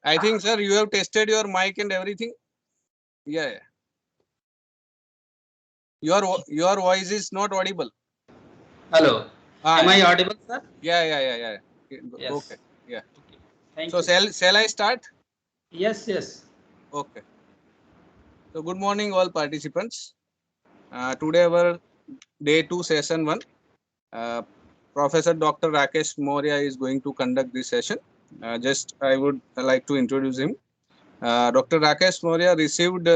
I think, sir, you have tested your mic and everything. Yeah. Your voice is not audible. Hello. Ah, Am yeah. I audible, sir? Yeah. Okay. Yes. Yeah. Okay. Thank So you. shall I start? Yes, yes. Okay. So good morning, all participants. Today our day 2 session 1. Uh, Professor Dr. Rakesh Moria is going to conduct this session. Just I would like to introduce him. Dr. Rakesh Moria received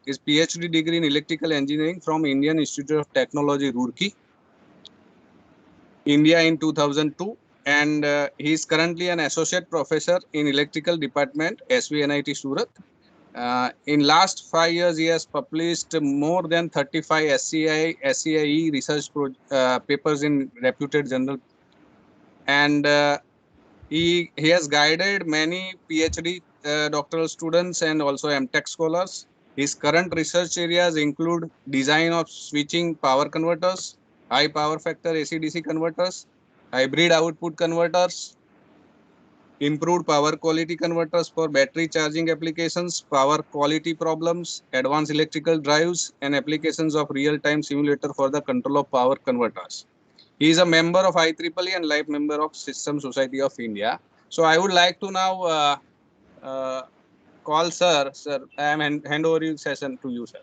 his PhD degree in electrical engineering from Indian Institute of Technology, Roorkee, India in 2002, and he is currently an associate professor in electrical department, SVNIT Surat. In last 5 years, he has published more than 35 SCIE research papers in reputed journal, and he has guided many PhD doctoral students and also MTech scholars. His current research areas include design of switching power converters, high power factor AC/DC converters, hybrid output converters, improved power quality converters for battery charging applications, power quality problems, advanced electrical drives, and applications of real-time simulator for the control of power converters. He is a member of IEEE and life member of System Society of India. So I would like to now uh, call sir. Sir, I am hand over your session to you, sir.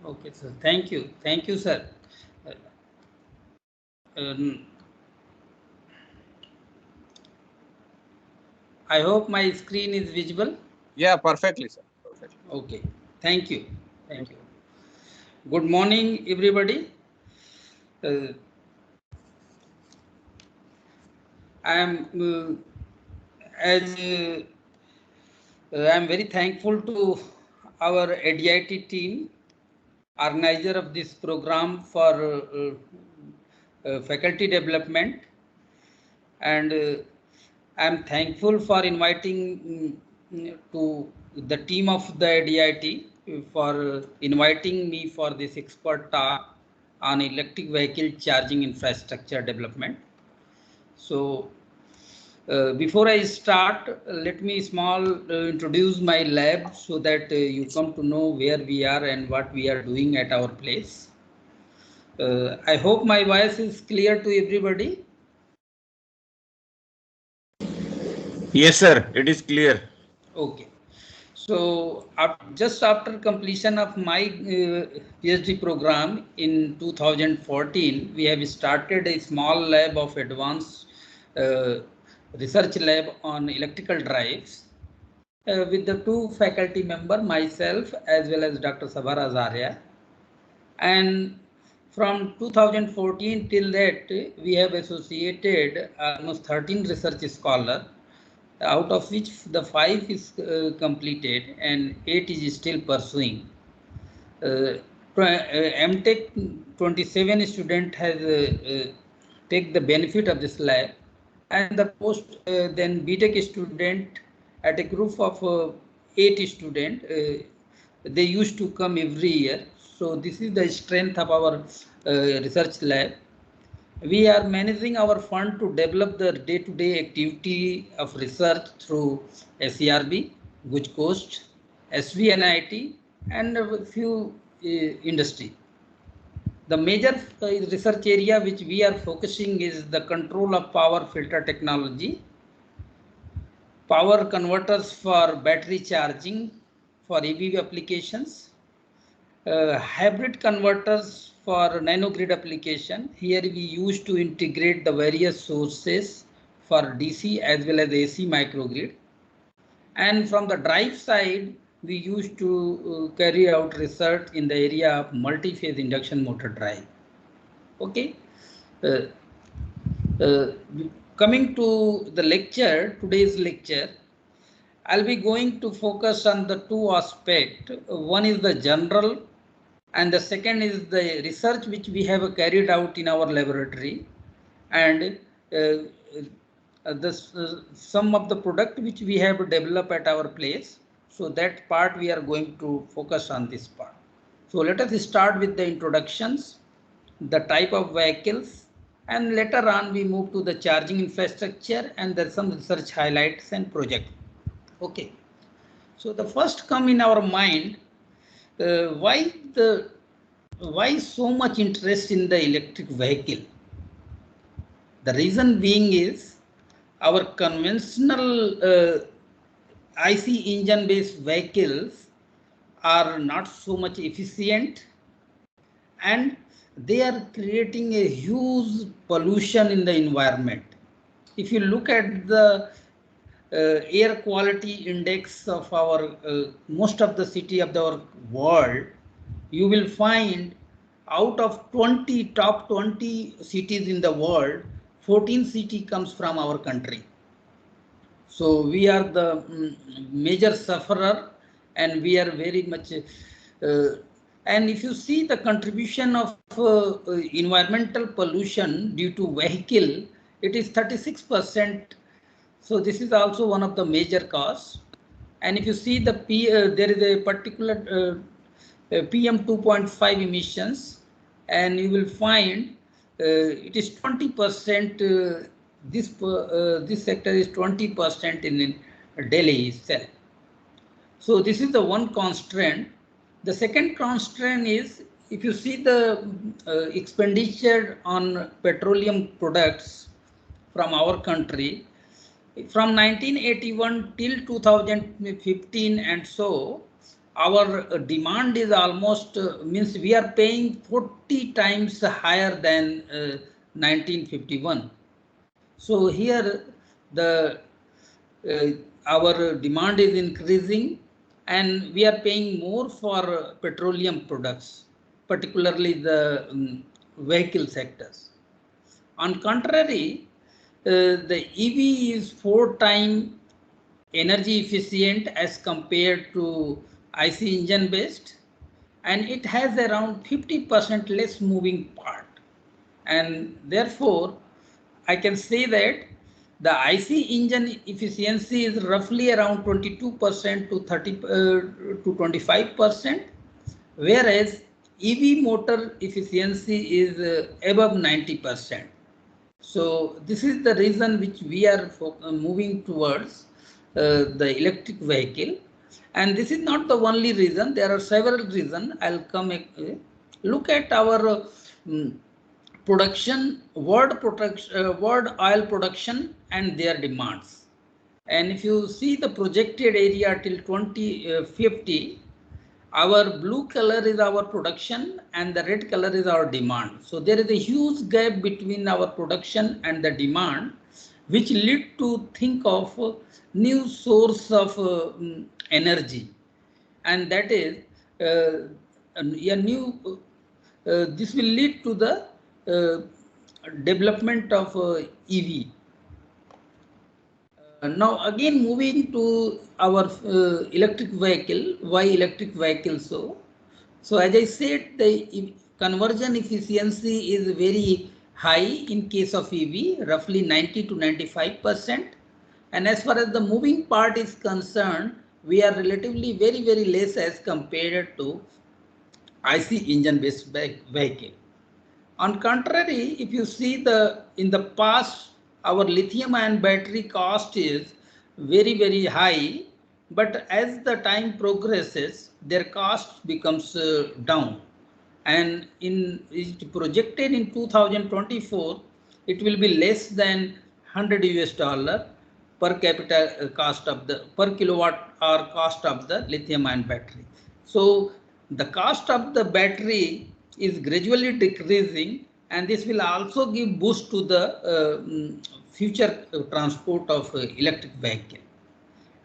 Okay, sir. Thank you. Thank you, sir. Uh, um, I hope my screen is visible. Yeah, perfectly, sir. Perfectly. Okay. Thank you. Thank Thank you. you. Good morning, everybody. Uh, I am I am very thankful to our ADIT team, organizer of this program for faculty development, and I am thankful for inviting to the team of the ADIT for inviting me for this expert talk on electric vehicle charging infrastructure development. So before I start, let me small introduce my lab so that you come to know where we are and what we are doing at our place. I hope my voice is clear to everybody. Yes, sir. It is clear. Okay. So just after completion of my PhD program in 2014, we have started a small lab of advanced uh, research lab on electrical drives with the two faculty member, myself as well as Dr. Sabar Azaria. And from 2014 till that, we have associated almost 13 research scholars, out of which the 5 is completed and 8 is still pursuing. MTech 27 student has take the benefit of this lab, and the post then BTech student at a group of 8 student. They used to come every year. So this is the strength of our research lab. We are managing our fund to develop the day-to-day activity of research through SERB, Guj Coast, SVNIT, and a few industry. The major research area which we are focusing is the control of power filter technology, power converters for battery charging for EV applications, hybrid converters for nanogrid application. Here we used to integrate the various sources for DC as well as AC microgrid. And from the drive side, we used to carry out research in the area of multi-phase induction motor drive. Okay. Uh, uh, Coming to the lecture, today's lecture, I'll be going to focus on the two aspects. One is the general, and the second is the research which we have carried out in our laboratory, and some of the product which we have developed at our place. So that part we are going to focus on this part. So let us start with the introductions, the type of vehicles, and later on we move to the charging infrastructure and some research highlights and project. Okay. So the first come in our mind, why so much interest in the electric vehicle? The reason being is our conventional IC engine based vehicles are not so much efficient, and they are creating a huge pollution in the environment. If you look at the air quality index of our most of the city of the world, you will find out of top 20 cities in the world, 14 city comes from our country. So we are the major sufferer, and we are very much and if you see the contribution of environmental pollution due to vehicle, it is 36%. So this is also one of the major cause. And if you see the there is a particular PM 2.5 emissions, and you will find it is 20%. This sector is 20% in Delhi itself. So this is the one constraint. The second constraint is, if you see the expenditure on petroleum products from our country, from 1981 till 2015 and so, our demand is almost, means we are paying 40 times higher than 1951. So here the our demand is increasing, and we are paying more for petroleum products, particularly the vehicle sectors. On contrary, the EV is 4 times energy efficient as compared to IC engine based, and it has around 50% less moving part. And therefore, I can say that the IC engine efficiency is roughly around 22% to 25%, whereas EV motor efficiency is above 90%. So this is the reason which we are moving towards the electric vehicle. And this is not the only reason. There are several reasons. I'll come look at our production, world oil production and their demands. And if you see the projected area till 2050, our blue color is our production and the red color is our demand. So there is a huge gap between our production and the demand, which lead to think of new source of energy, and that is a new. This will lead to the development of EV. Now again, moving to our electric vehicle. Why electric vehicle? So as I said, the conversion efficiency is very high in case of EV, roughly 90 to 95%. And as far as the moving part is concerned, we are relatively very less as compared to IC engine based vehicle. On contrary, if you see in the past, our lithium ion battery cost is very high, but as the time progresses, their cost becomes down. And it projected in 2024, it will be less than $100 per capita cost of the per kilowatt hour cost of the lithium ion battery. So the cost of the battery is gradually decreasing, and this will also give boost to the future transport of electric vehicle.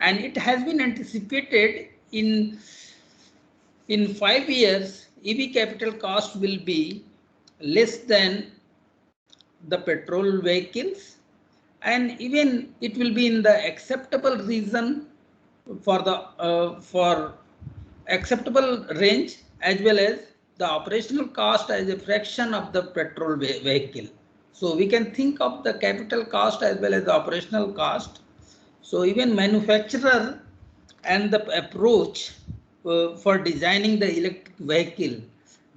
And it has been anticipated in 5 years, EV capital cost will be less than the petrol vehicles, and even it will be in the acceptable region for the for acceptable range, as well as the operational cost as a fraction of the petrol vehicle. So we can think of the capital cost as well as the operational cost. So even manufacturer and the approach for designing the electric vehicle,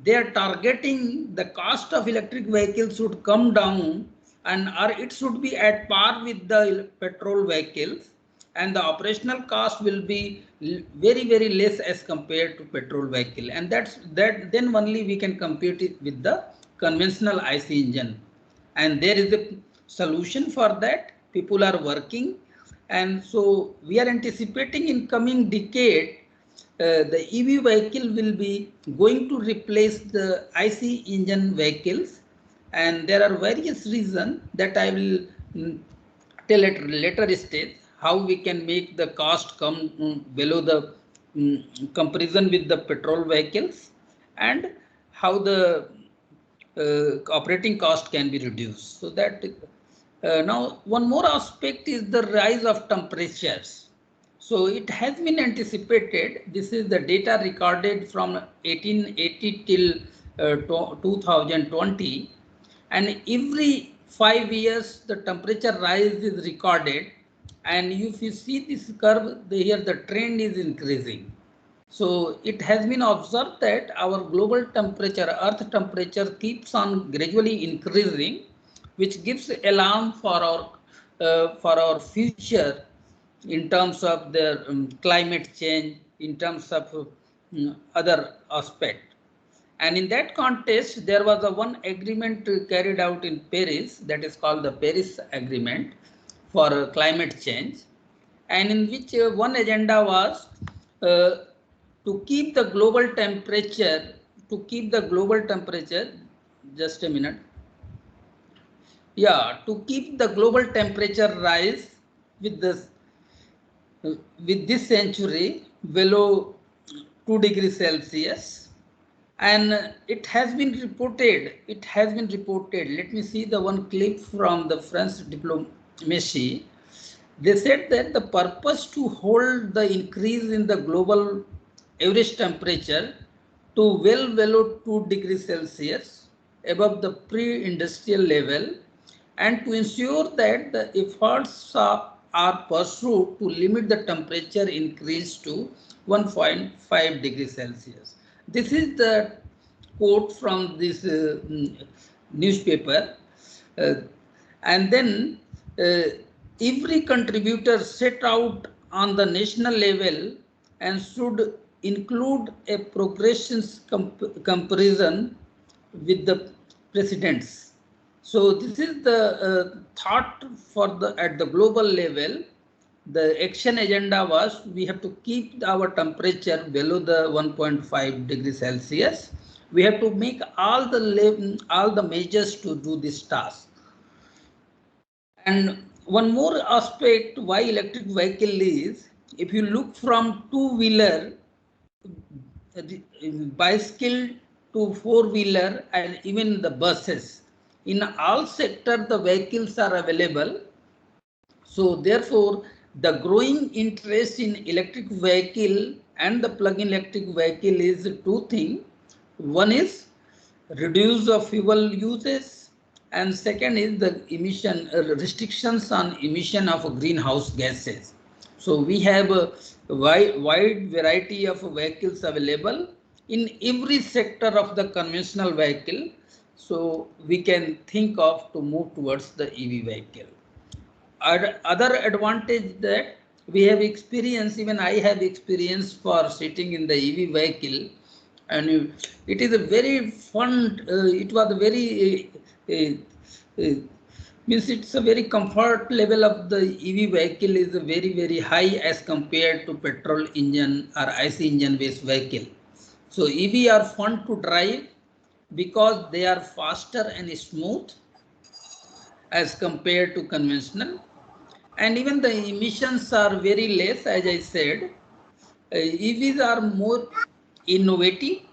they are targeting the cost of electric vehicles should come down, and or it should be at par with the petrol vehicles. and the operational cost will be very less as compared to petrol vehicle, and then only we can compete it with the conventional IC engine. And there is a solution for that. People are working, and so we are anticipating in coming decade the EV vehicle will be going to replace the IC engine vehicles, and there are various reasons that I will tell at later stage how we can make the cost come below the comparison with the petrol vehicles, and how the operating cost can be reduced. So that now one more aspect is the rise of temperatures. So it has been anticipated. This is the data recorded from 1880 till 2020, and every 5 years the temperature rise is recorded, and if you see this curve here, the trend is increasing. So it has been observed that our global temperature, earth temperature, keeps on gradually increasing, which gives alarm for our future in terms of the climate change, in terms of other aspect. And in that context, there was a one agreement carried out in Paris, that is called the Paris Agreement for climate change, and in which one agenda was to keep the global temperature, just a minute. Yeah, to keep the global temperature rise with this century below 2 degrees Celsius. And it has been reported, let me see the one clip from the French diplomacy. They said that the purpose to hold the increase in the global average temperature to well below 2 degrees Celsius above the pre-industrial level, and to ensure that the efforts are pursued to limit the temperature increase to 1.5 degrees Celsius. This is the quote from this newspaper. And then every contributor set out on the national level and should include a progression comparison with the precedents. So this is the thought for at the global level. The action agenda was we have to keep our temperature below the 1.5 degrees Celsius. We have to make all the measures to do this task. And one more aspect why electric vehicle is, if you look from two-wheeler, bicycle to four-wheeler, and even the buses, in all sectors the vehicles are available. So therefore, the growing interest in electric vehicle and the plug-in electric vehicle is two things. One is reduce of fuel uses, and second is the emission restrictions on emission of greenhouse gases. So we have a wide variety of vehicles available in every sector of the conventional vehicle. So we can think of to move towards the EV vehicle. Other advantage that we have experienced, even I have experienced for sitting in the EV vehicle, and it is a very fun, it was a very, means it's a very comfort level of the EV vehicle is very high as compared to petrol engine or IC engine based vehicle. So EV are fun to drive because they are faster and smooth as compared to conventional, and even the emissions are very less. As I said, EVs are more innovative,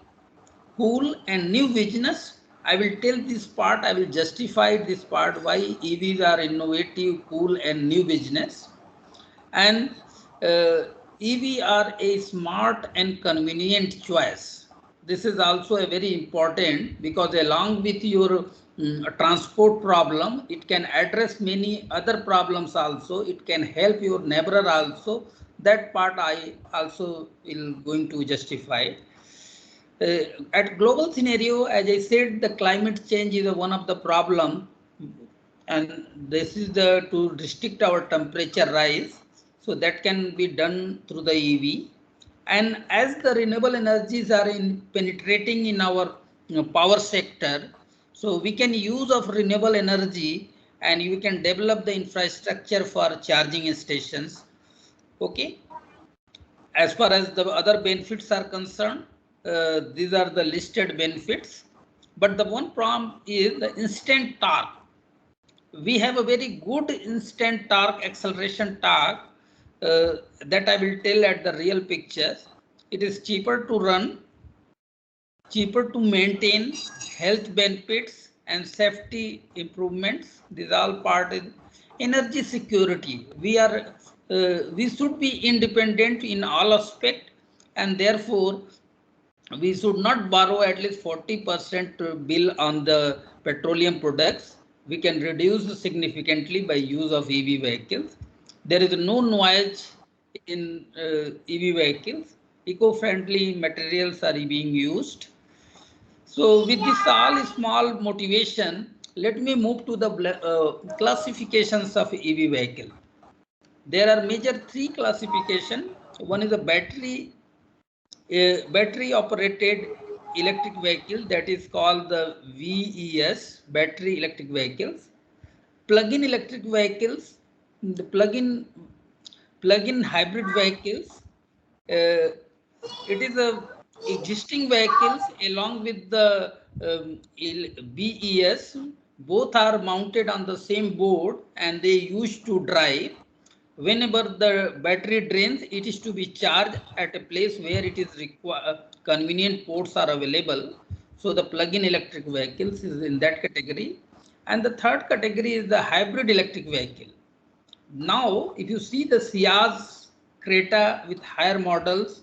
cool, and new business. I will tell this part, I will justify this part why EVs are innovative, cool, and new business. And EV are a smart and convenient choice. This is also a very important, because along with your transport problem, it can address many other problems also. It can help your neighbor also. That part I also will going to justify. At global scenario, as I said, the climate change is one of the problem, and this is to restrict our temperature rise. So that can be done through the EV. And as the renewable energies are penetrating in our power sector, so we can use of renewable energy and we can develop the infrastructure for charging stations. Okay. As far as the other benefits are concerned, these are the listed benefits. But the one problem is the instant torque. We have a very good instant torque, acceleration torque, that I will tell at the real pictures. It is cheaper to run, cheaper to maintain, health benefits and safety improvements. These all part in energy security. We should be independent in all aspect, and therefore we should not borrow at least 40% bill on the petroleum products. We can reduce significantly by use of EV vehicles. There is no noise in EV vehicles. Eco-friendly materials are being used. So with this all small motivation, let me move to the classifications of EV vehicle. There are major three classification. One is a battery operated electric vehicle, that is called the VES, battery electric vehicles. Plug-in electric vehicles, the plug-in hybrid vehicles. It is a existing vehicles along with the BES. Both are mounted on the same board and they used to drive. Whenever the battery drains, it is to be charged at a place where it is required, convenient ports are available. So the plug-in electric vehicles is in that category. And the third category is the hybrid electric vehicle. Now, if you see the Ciaz, Creta with higher models,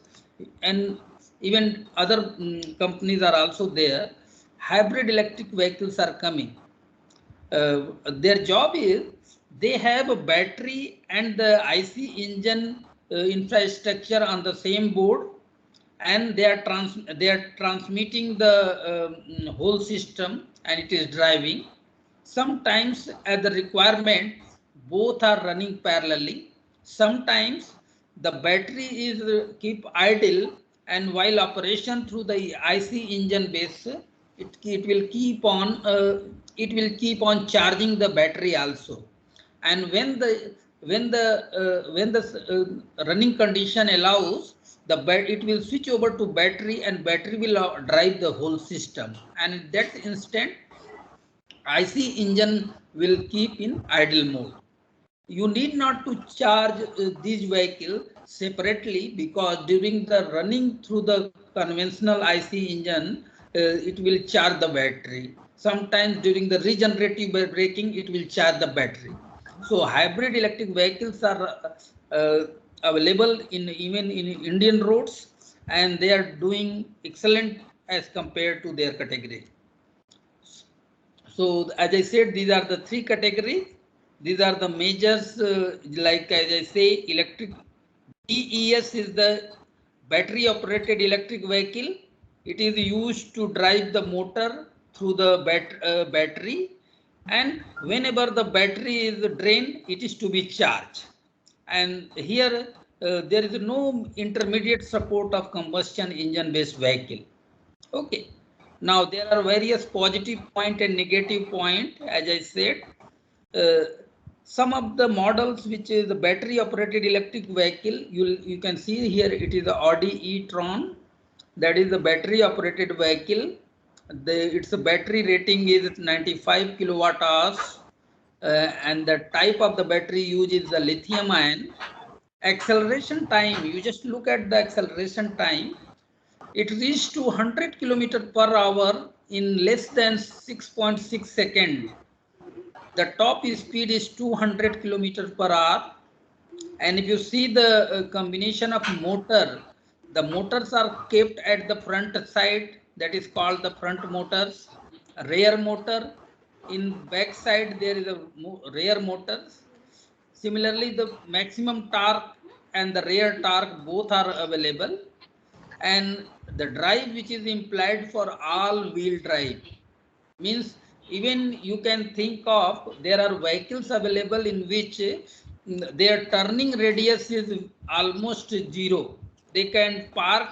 and even other companies are also there, hybrid electric vehicles are coming. Their job is they have a battery and the IC engine infrastructure on the same board, and they are transmitting the whole system, and it is driving. Sometimes at the requirement, both are running parallelly. Sometimes the battery is keep idle, and while operation through the IC engine base, it will keep on charging the battery also. And when the running condition allows, it will switch over to battery, and battery will drive the whole system. And in that instant, IC engine will keep in idle mode. You need not to charge these vehicles separately, because during the running through the conventional IC engine, it will charge the battery. Sometimes during the regenerative braking, it will charge the battery. So hybrid electric vehicles are available even in Indian roads, and they are doing excellent as compared to their category. So as I said, these are the three categories. These are the majors, like as I say, electric BES is the battery operated electric vehicle. It is used to drive the motor through the battery, and whenever the battery is drained, it is to be charged. And here there is no intermediate support of combustion engine based vehicle. Okay. Now there are various positive point and negative point, as I said. Some of the models which is the battery operated electric vehicle, you can see here it is the Audi e-tron, that is the battery operated vehicle. Its battery rating is 95 kilowatt hours, and the type of the battery used is the lithium ion. Acceleration time, you just look at the acceleration time. It reached to 100 km per hour in less than 6.6 seconds. The top speed is 200 km per hour. And if you see the combination of motor, the motors are kept at the front side, that is called the front motors. Rear motor, in back side there is a rear motors. Similarly, the maximum torque and the rear torque both are available. And the drive which is implied for all wheel drive means, even you can think of, there are vehicles available in which their turning radius is almost zero. They can park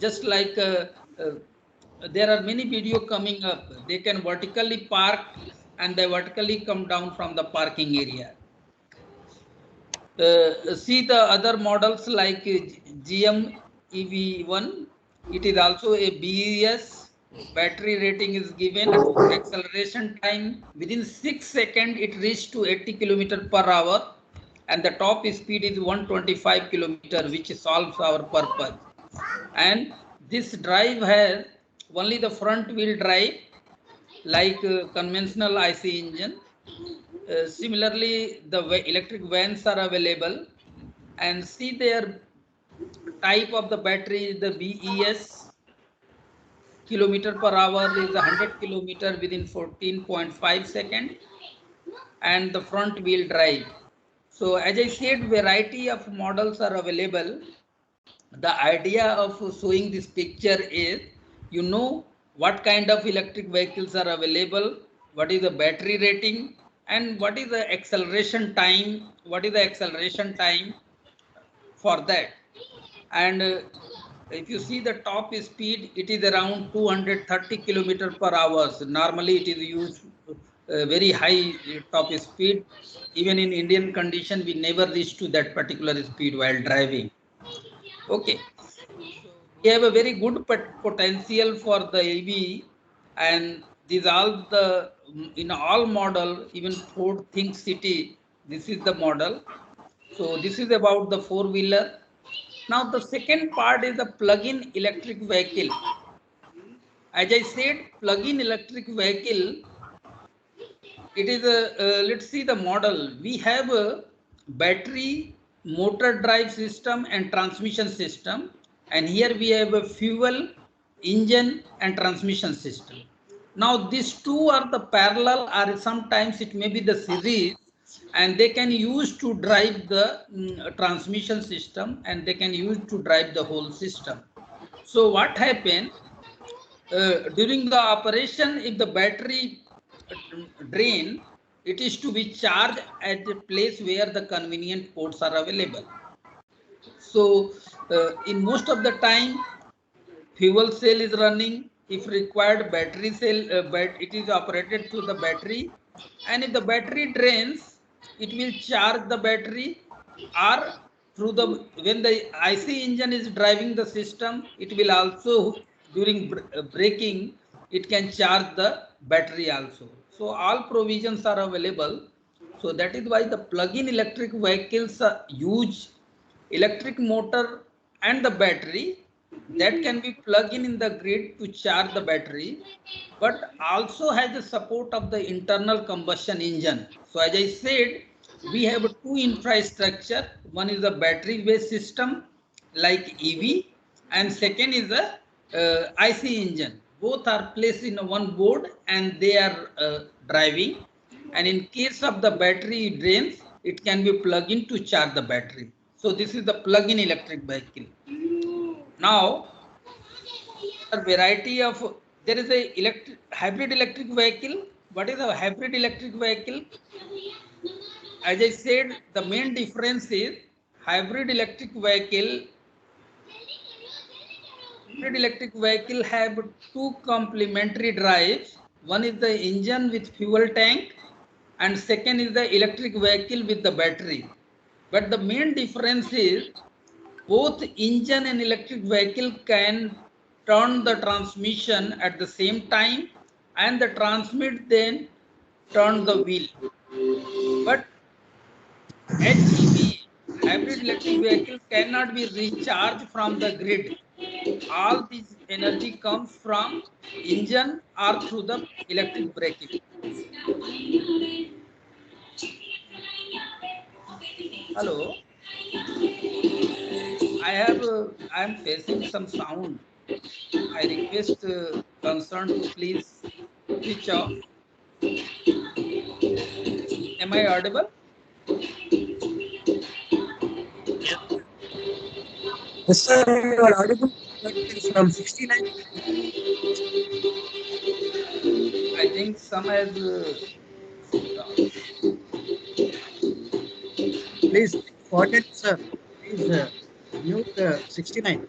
just like there are many video coming up. They can vertically park and they vertically come down from the parking area. See the other models like GM EV1. It is also a BES. Battery rating is given. Acceleration time within 6 seconds it reached to 80 km/h, and the top speed is 125 km, which solves our purpose. And this drive has only the front wheel drive like conventional IC engine. Similarly, the electric vans are available, and see their type of the battery, the BES. Km/h is 100 km within 14.5 seconds, and the front wheel drive. So as I said, variety of models are available. The idea of showing this picture is, you know, what kind of electric vehicles are available, what is the battery rating, and what is the acceleration time, for that. And if you see the top speed, it is around 230 km/h. Normally it is used very high top speed. Even in Indian condition, we never reach to that particular speed while driving. Okay, we have a very good potential for the EV, and these all the in all model, even Ford Think City, this is the model. So this is about the four-wheeler. Now the second part is the plug-in electric vehicle. As I said, plug-in electric vehicle, it is a let's see the model. We have a battery, motor drive system and transmission system, and here we have a fuel, engine and transmission system. Now these two are the parallel, or sometimes it may be the series, and they can use to drive the transmission system, and they can use to drive the whole system. So what happened during the operation, if the battery drain, it is to be charged at the place where the convenient ports are available. So in most of the time, fuel cell is running. If required, battery cell, it is operated through the battery. And if the battery drains, it will charge the battery, or through the, when the IC engine is driving the system, it will also, during braking, it can charge the battery also. So all provisions are available. So that is why the plug-in electric vehicles use electric motor and the battery that can be plugged in the grid to charge the battery, but also has the support of the internal combustion engine. So as I said, we have two infrastructure. One is the battery based system like EV, and second is the IC engine. Both are placed in one board and they are driving. And in case of the battery drains, it can be plugged in to charge the battery. So this is the plug-in electric vehicle. Now, a variety of, there is a hybrid electric vehicle. What is a hybrid electric vehicle? As I said, the main difference is hybrid electric vehicle have two complementary drives. One is the engine with fuel tank, and second is the electric vehicle with the battery. But the main difference is both engine and electric vehicle can turn the transmission at the same time, and the transmit then turn the wheel. But HEV, hybrid electric vehicle, cannot be recharged from the grid. All this energy comes from engine or through the electric braking. Hello, I am facing some sound. I request concern to please switch off. Am I audible? Yes, sir, you are audible. From 69. I think some has switched off. Please, important sir. Please mute 69.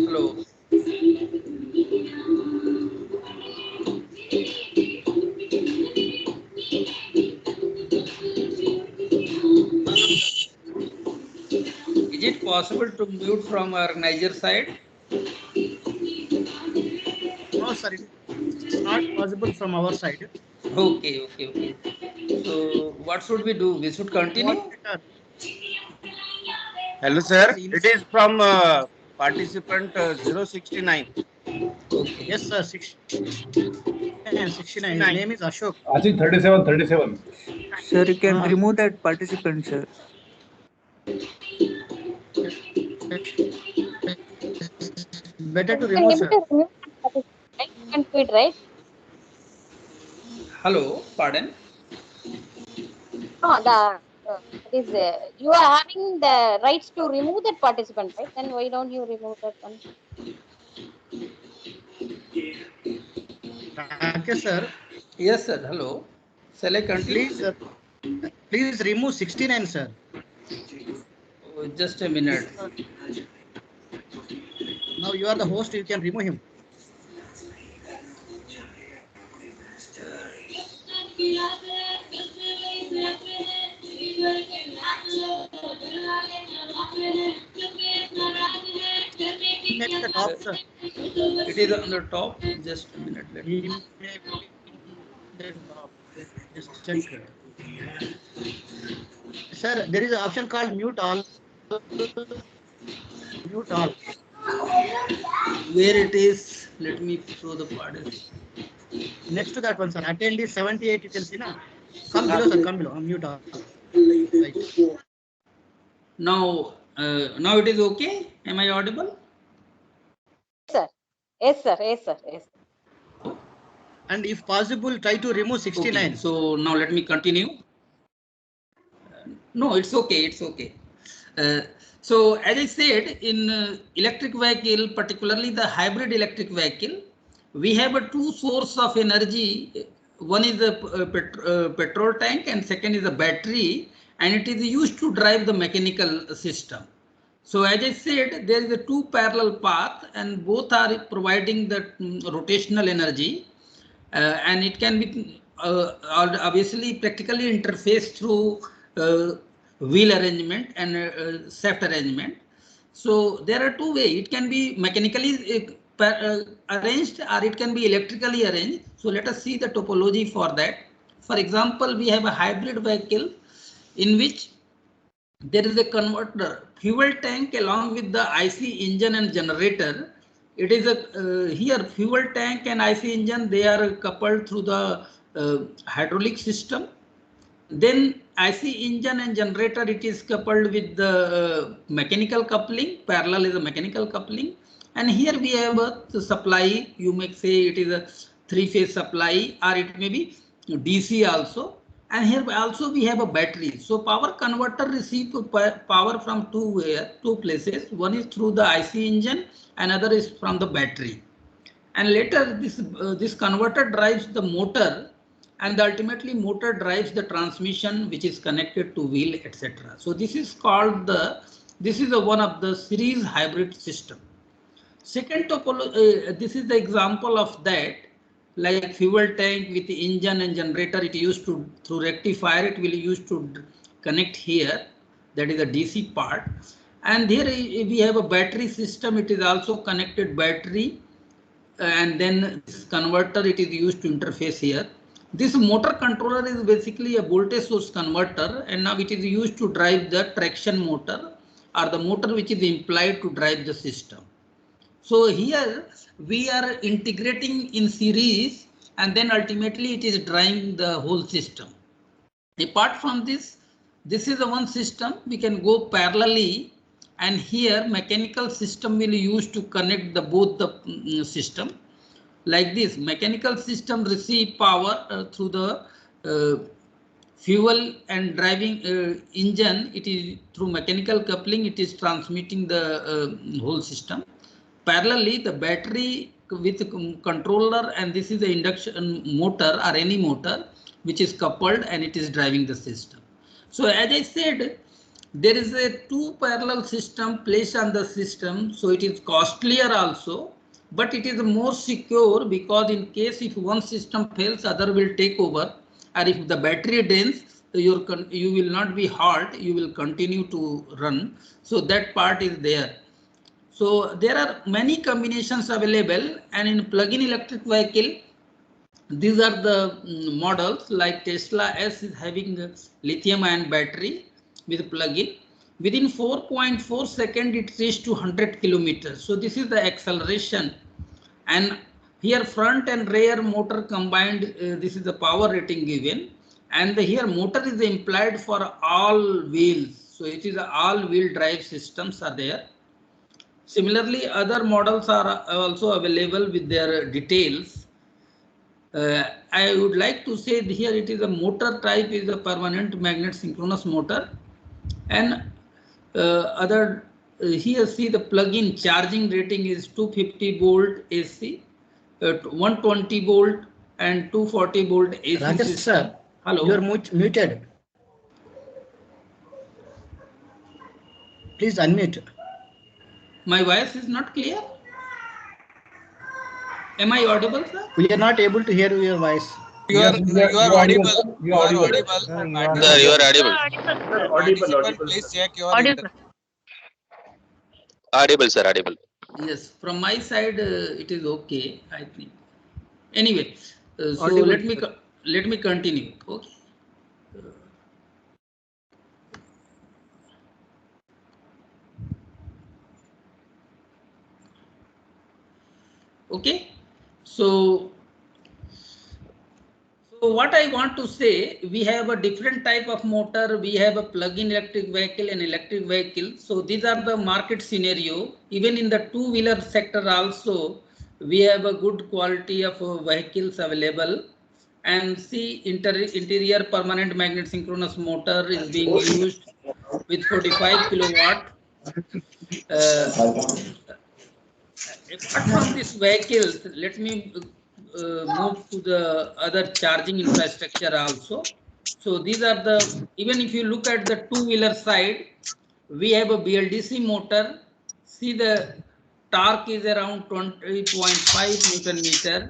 Hello. Is it possible to mute from our Niger side? No, sir, it is not possible from our side. Okay, okay, okay. So what should we do? We should continue? Moderator, Hello, sir. in- It is from participant 069. Okay. yes, sir, 69. 69. His name is Ashok. I think 37. Sir, you can Ah. remove that participant, sir. Better to You can remove, able sir. to remove that participant, right? You can do it, right? Hello, pardon. No, that is you are having the rights to remove that participant, right? Then why don't you remove that one? Okay, sir. Yes, sir. Hello. Shall I continue? Please remove 69, sir. Oh, just a minute. Now you are the host. You can remove him. Next, the top, sir. It is on the top. Just a minute. Let me. He may be in the top. Just check. Sir, there is an option called mute all. Mute all. Where it is? Let me show the participant. Next to that one, sir. Attendee 78. You can see now. Come below, sir. Come below. Mute all. Right. Now it is okay. Am I audible? Sir. Yes, sir. Yes, sir. Yes. And if possible, try to remove 69. Okay. So now let me continue. No, it's okay. It's okay. So as I said, in electric vehicle, particularly the hybrid electric vehicle, we have a two source of energy. One is the petrol tank and second is the battery, and it is used to drive the mechanical system. So as I said, there is a two parallel path and both are providing the rotational energy, and it can be obviously practically interfaced through wheel arrangement and shaft arrangement. So there are two ways. It can be mechanically arranged or it can be electrically arranged. So let us see the topology for that. For example, we have a hybrid vehicle in which there is a converter, fuel tank along with the IC engine and generator. It is a here fuel tank and IC engine, they are coupled through the hydraulic system. Then IC engine and generator, it is coupled with the mechanical coupling. Parallel is a mechanical coupling. And here we have a supply. You may say it is a three-phase supply, or it may be DC also. And here also we have a battery. So power converter receives power from two places. One is through the IC engine, another is from the battery. And later this converter drives the motor, and ultimately motor drives the transmission which is connected to wheel, etc. So this is called this is one of the series hybrid system. Second topology, this is the example of that, like fuel tank with the engine and generator. It used to, through rectifier, it will use to connect here. That is the DC part. And here we have a battery system. It is also connected battery, and then this converter, it is used to interface here. This motor controller is basically a voltage source converter, and now it is used to drive the traction motor or the motor which is implied to drive the system. So here we are integrating in series, and then ultimately it is driving the whole system. Apart from this, this is the one system we can go parallelly, and here mechanical system will use to connect the both the system. Like this, mechanical system receive power through the fuel and driving engine. It is through mechanical coupling, it is transmitting the whole system. Parallelly, the battery with controller, and this is the induction motor or any motor which is coupled, and it is driving the system. So as I said, there is a two parallel system placed on the system, so it is costlier also, but it is more secure, because in case if one system fails, other will take over, or if the battery drains, you will not be halt, you will continue to run. So that part is there. So there are many combinations available, and in plug-in electric vehicle, these are the models. Like Tesla S is having a lithium-ion battery with plug-in. Within 4.4 seconds, it reached to 100 kilometers. So this is the acceleration, and here front and rear motor combined. This is the power rating given, and here motor is implied for all wheels. So it is all-wheel drive systems are there. Similarly, other models are also available with their details. I would like to say here it is a motor type is a permanent magnet synchronous motor, and here see the plug-in charging rating is 250 volt AC, 120 volt and 240 volt AC. Rajesh system. sir, Hello. you are muted. Please unmute. My voice is not clear. Am I audible, sir? We are not able to hear your voice. You are audible. You are audible. Sir, you are audible. Participant, please check your internet. Audible, sir, audible. Yes, from my side it is okay, I think. Anyway, so Audible, let me continue. Okay. Okay, so what I want to say, we have a different type of motor. We have a plug-in electric vehicle and electric vehicle. So these are the market scenario. Even in the two-wheeler sector also, we have a good quality of vehicles available. And see, interior permanent magnet synchronous motor is being used with 45 kilowatt. Apart from these vehicles, let me move to the other charging infrastructure also. So these are the, even if you look at the two-wheeler side, we have a BLDC motor. See, the torque is around 20.5 Newton meter,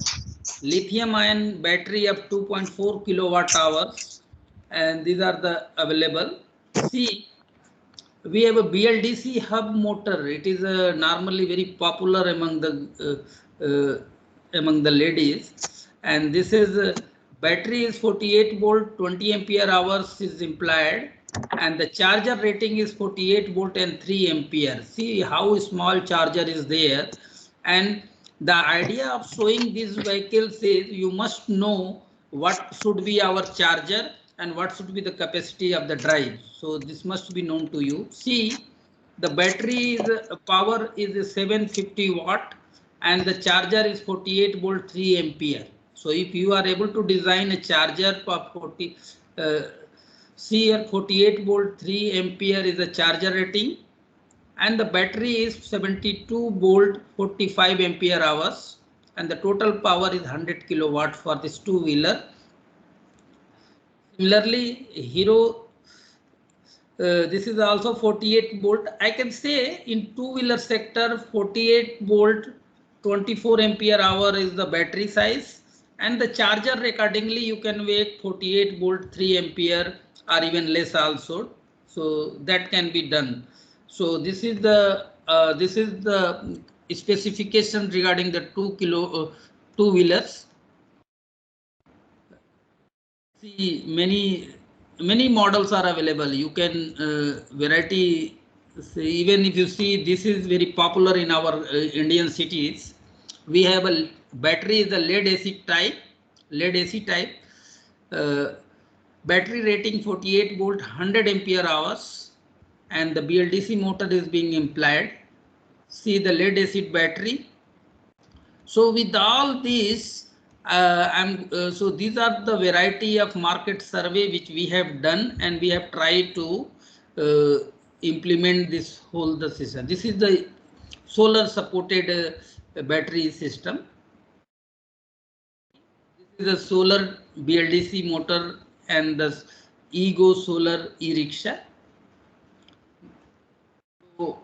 lithium ion battery of 2.4 kilowatt hours, and these are the available. See, we have a BLDC hub motor. It is normally very popular among the ladies, and this is battery is 48 volt, 20 ampere hours is implied, and the charger rating is 48 volt and 3 ampere. See how small charger is there, and the idea of showing these vehicles is you must know what should be our charger and what should be the capacity of the drive. So this must be known to you. See, the battery is power is 750 watt and the charger is 48 volt 3 ampere. So if you are able to design a charger for 48 volt 3 ampere is a charger rating, and the battery is 72 volt 45 ampere hours, and the total power is 100 kilowatt for this two-wheeler. Similarly, Hero, this is also 48 volt. I can say in two-wheeler sector, 48 volt 24 ampere hour is the battery size, and the charger accordingly you can make 48 volt 3 ampere or even less also. So that can be done. So this is the specification regarding the two-wheelers. See, many models are available. You can variety. Even if you see, this is very popular in our Indian cities. We have a battery is the lead acid type. battery rating 48 volt 100 ampere hours, and the BLDC motor is being employed. See the lead acid battery. So with all these, so these are the variety of market survey which we have done, and we have tried to implement this whole the system. This is the solar supported battery system. This is a solar BLDC motor and the Ego solar e-rickshaw. So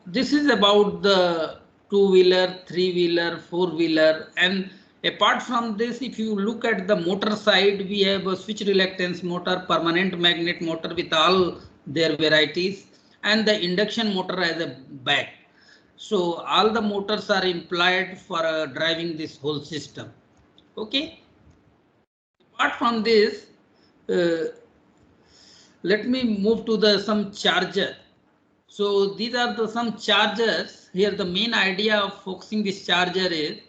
this is about the two-wheeler, three-wheeler, four-wheeler, and apart from this, if you look at the motor side, we have a switch reluctance motor, permanent magnet motor with all their varieties, and the induction motor as a back. So all the motors are employed for driving this whole system. Okay. Apart from this, let me move to the some charger. So these are the some chargers. Here the main idea of focusing this charger is,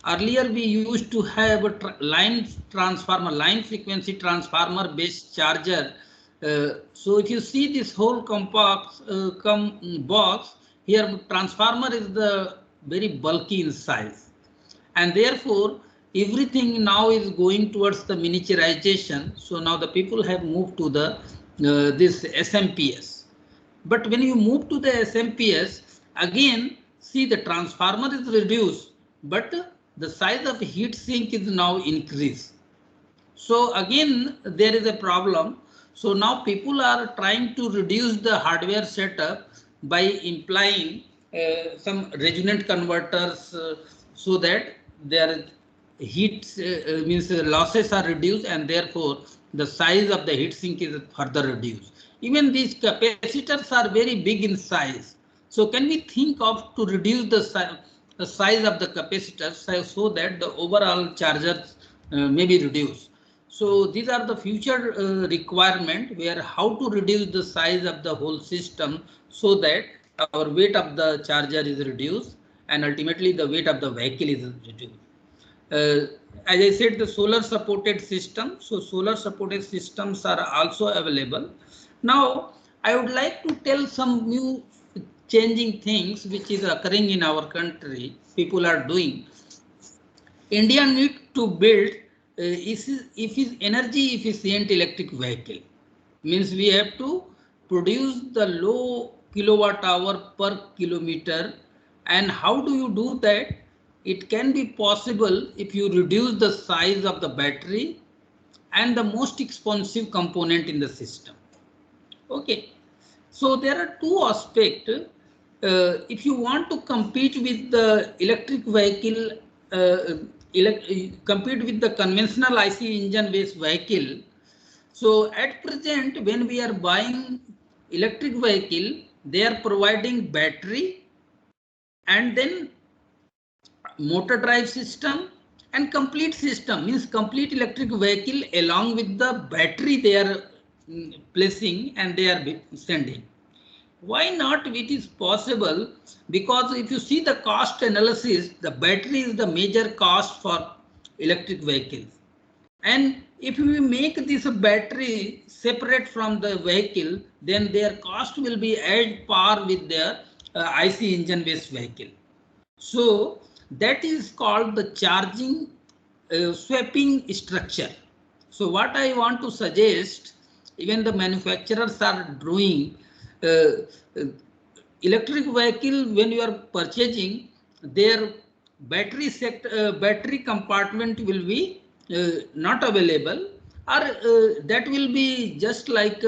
earlier we used to have a line transformer, line frequency transformer based charger. So if you see this whole box, here transformer is the very bulky in size, and therefore everything now is going towards the miniaturization. So now the people have moved to the this SMPS. But when you move to the SMPS, again, see the transformer is reduced, but the size of heat sink is now increased. So again, there is a problem. So now people are trying to reduce the hardware setup by implying some resonant converters so that their heat means losses are reduced, and therefore the size of the heat sink is further reduced. Even these capacitors are very big in size. So can we think of to reduce the size of the capacitors so that the overall chargers may be reduced? So these are the future requirement where how to reduce the size of the whole system so that our weight of the charger is reduced and ultimately the weight of the vehicle is reduced. As I said, the solar supported system. So solar supported systems are also available. Now I would like to tell some new changing things which is occurring in our country. People are doing. India need to build if is energy efficient electric vehicle. Means we have to produce the low kilowatt hour per kilometer. And how do you do that? It can be possible if you reduce the size of the battery and the most expensive component in the system. Okay, so there are two aspects. If you want to compete with the electric vehicle, compete with the conventional IC engine based vehicle. So at present, when we are buying electric vehicle, they are providing battery and then motor drive system and complete system, means complete electric vehicle along with the battery they are placing and they are sending. Why not it is possible? Because if you see the cost analysis, the battery is the major cost for electric vehicles. And if we make this battery separate from the vehicle, then their cost will be at par with their IC engine based vehicle. So that is called the charging swapping structure. So what I want to suggest, even the manufacturers are doing electric vehicle, when you are purchasing, their battery battery compartment will be not available, or that will be just like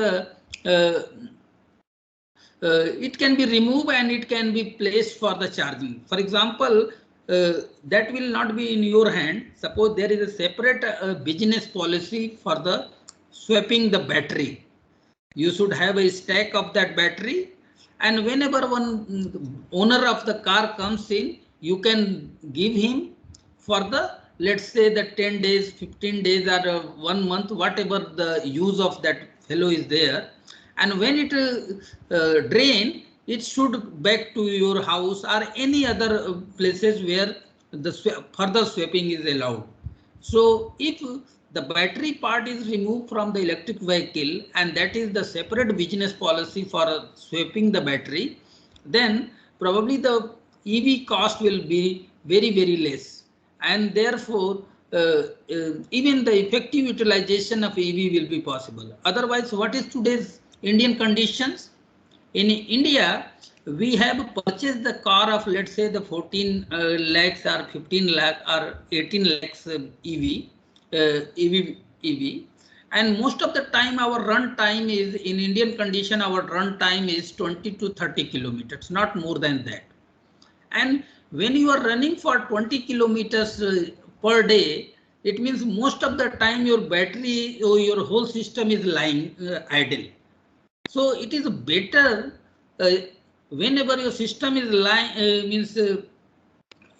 it can be removed and it can be placed for the charging. For example, that will not be in your hand. Suppose there is a separate business policy for the swapping the battery. You should have a stack of that battery, and whenever one owner of the car comes in, you can give him for the, let's say, the 10 days, 15 days or 1 month, whatever the use of that fellow is there. And when it drain, it should back to your house or any other places where the further swapping is allowed. So if the battery part is removed from the electric vehicle, and that is the separate business policy for swapping the battery, then probably the EV cost will be very, very less. And therefore, even the effective utilization of EV will be possible. Otherwise, what is today's Indian conditions? In India, we have purchased the car of, let's say, the 14 lakhs or 15 lakh or 18 lakhs EV, and most of the time our run time is, in Indian condition, our run time is 20 to 30 kilometers, not more than that. And when you are running for 20 kilometers per day, it means most of the time your battery or your whole system is lying idle. So it is better whenever your system is lying,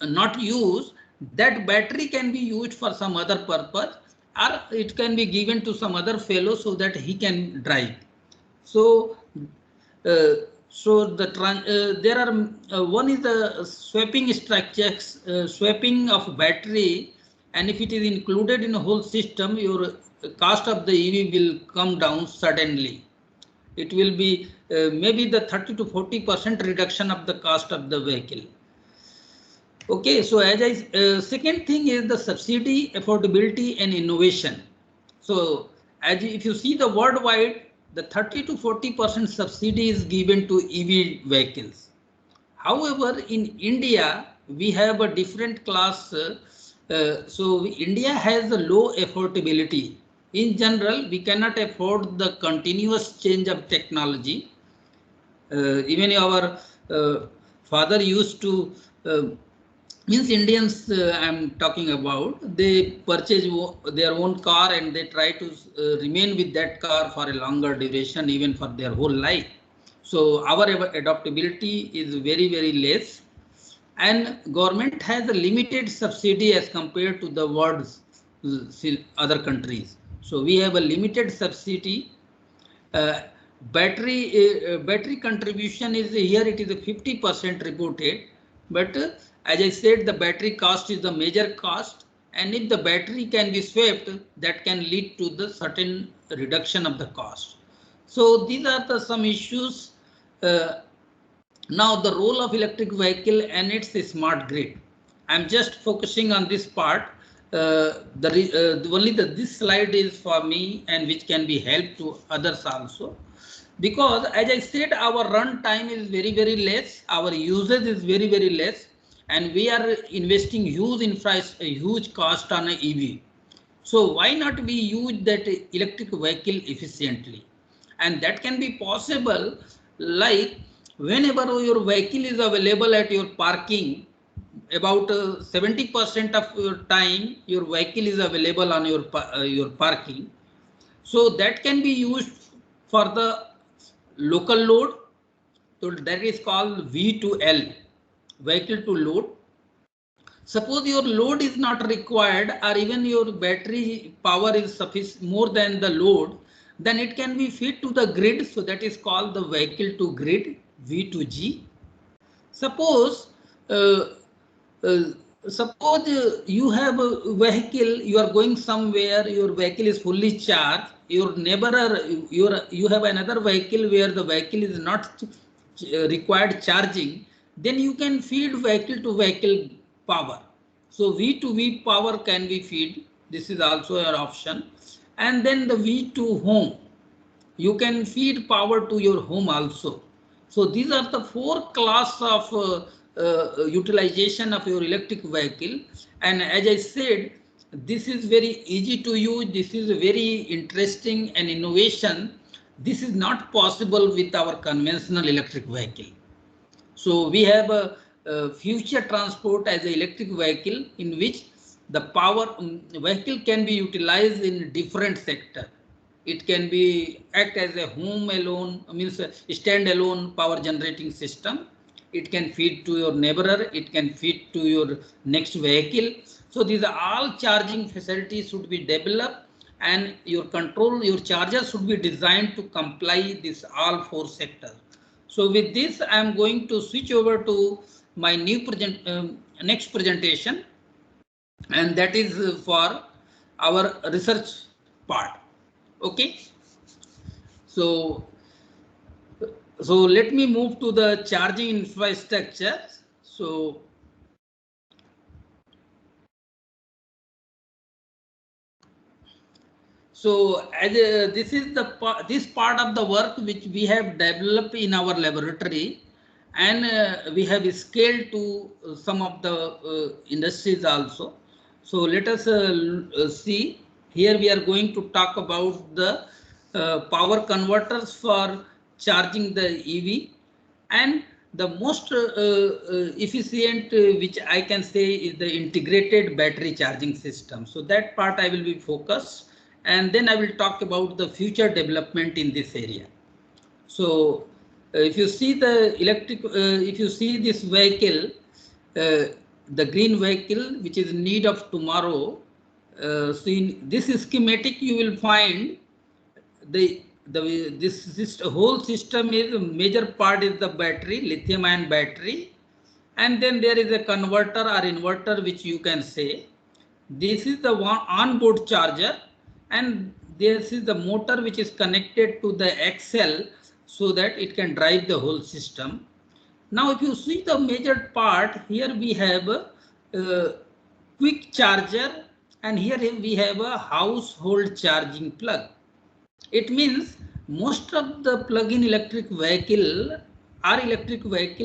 not used, that battery can be used for some other purpose, or it can be given to some other fellow so that he can drive. So there are one is the swapping structures, swapping of battery, and if it is included in a whole system, your cost of the EV will come down suddenly. It will be maybe the 30 to 40% reduction of the cost of the vehicle. Okay, so as I second thing is the subsidy, affordability, and innovation. So as if you see the worldwide, the 30 to 40% subsidy is given to EV vehicles. However, in India, we have a different class. So India has a low affordability. In general, we cannot afford the continuous change of technology. Even our father used to, means Indians I'm talking about, they purchase their own car and they try to remain with that car for a longer duration, even for their whole life. So our adaptability is very, very less, and government has a limited subsidy as compared to the world's other countries. So we have a limited subsidy. Battery contribution is here, it is a 50% reported, but as I said, the battery cost is the major cost, and if the battery can be swapped, that can lead to the certain reduction of the cost. So these are the some issues. Now the role of electric vehicle and its smart grid. I'm just focusing on this part. Only this slide is for me, and which can be helped to others also. Because as I said, our run time is very, very less, our usage is very, very less, and we are investing huge cost on an EV. So why not we use that electric vehicle efficiently? And that can be possible, like whenever your vehicle is available at your parking, about 70% of your time your vehicle is available on your parking. So that can be used for the local load. So that is called V to L, vehicle to load. Suppose your load is not required, or even your battery power is sufficient more than the load, then it can be fed to the grid. So that is called the vehicle to grid, V to G. Suppose you have a vehicle, you are going somewhere, your vehicle is fully charged, your neighbor, you have another vehicle where the vehicle is not required charging, then you can feed vehicle to vehicle power. So V to V power can be feed. This is also an option. And then the V to home, you can feed power to your home also. So these are the four class of utilization of your electric vehicle. And as I said, this is very easy to use. This is very interesting and innovation. This is not possible with our conventional electric vehicle. So we have a future transport as an electric vehicle, in which the power vehicle can be utilized in different sector. It can be act as a home alone, means a stand-alone power generating system. It can feed to your neighbor, it can feed to your next vehicle. So these are all charging facilities should be developed, and your control, your charger should be designed to comply this all four sectors. So with this, I am going to switch over to my new next presentation, and that is for our research part. Okay. So let me move to the charging infrastructure. So as this is the this part of the work which we have developed in our laboratory, and we have scaled to some of the industries also. So let us see. Here we are going to talk about the power converters for charging the EV, and the most efficient which I can say is the integrated battery charging system. So that part I will be focused, and then I will talk about the future development in this area. So if you see the electric, if you see this vehicle, the green vehicle which is in need of tomorrow, so in this schematic you will find this whole system is major part is the battery, lithium ion battery, and then there is a converter or inverter which you can say. This is the one onboard charger, and this is the motor which is connected to the axle so that it can drive the whole system. Now if you see the major part, here we have a quick charger, and here we have a household charging plug. It means most of the plug-in electric vehicle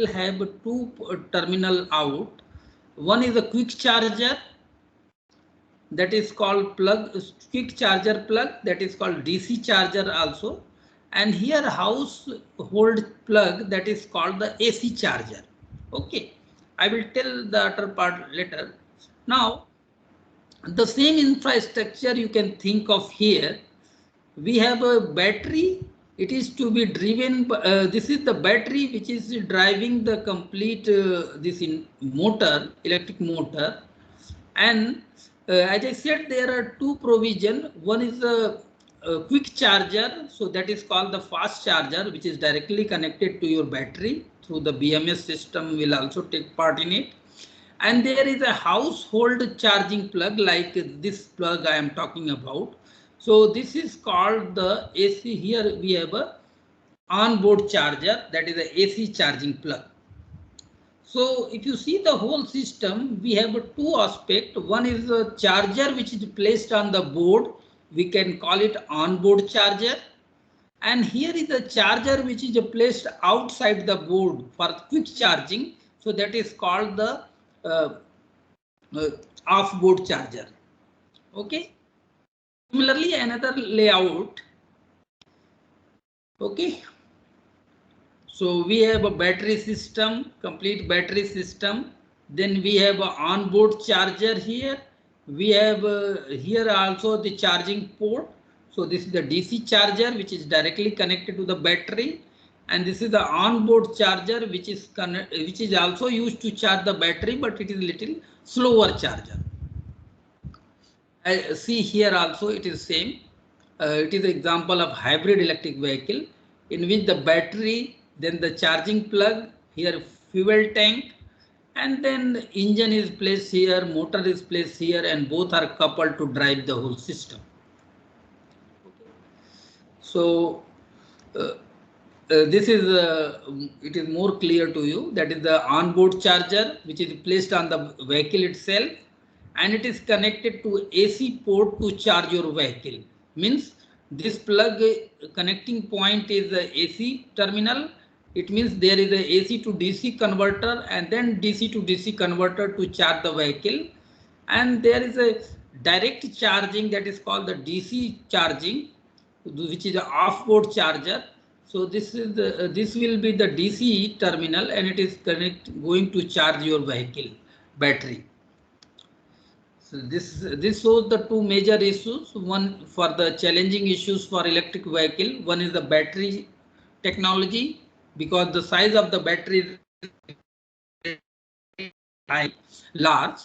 have two terminal out. One is a quick charger, that is called quick charger plug, that is called DC charger also, and here household plug, that is called the AC charger. Okay, I will tell the other part later. Now the same infrastructure you can think of here. We have a battery, it is to be driven, this is the battery which is driving the complete this motor, electric motor, and as I said, there are two provision. One is a quick charger, so that is called the fast charger, which is directly connected to your battery through the BMS system, will also take part in it. And there is a household charging plug like this plug I am talking about. So this is called the AC. Here we have a onboard charger, that is the AC charging plug. So if you see the whole system, we have two aspects. One is a charger which is placed on the board. We can call it onboard charger. And here is a charger which is placed outside the board for quick charging. So that is called the off-board charger. Okay. Similarly, another layout. Okay. So we have a battery system, complete battery system. Then we have an onboard charger here. We have here also the charging port. So this is the DC charger which is directly connected to the battery, and this is the onboard charger which is also used to charge the battery, but it is little slower charger. See here also it is same. It is an example of hybrid electric vehicle in which the battery, then the charging plug, here fuel tank, and then the engine is placed here, motor is placed here, and both are coupled to drive the whole system. Okay. So this is it is more clear to you. That is the onboard charger which is placed on the vehicle itself, and it is connected to AC port to charge your vehicle. Means this plug connecting point is the AC terminal. It means there is a AC to DC converter and then DC to DC converter to charge the vehicle. And there is a direct charging that is called the DC charging, which is an off-board charger. So this is the this will be the DC terminal, and it is going to charge your vehicle battery. So this shows the two major issues. One for the challenging issues for electric vehicle. One is the battery technology, because the size of the battery is large,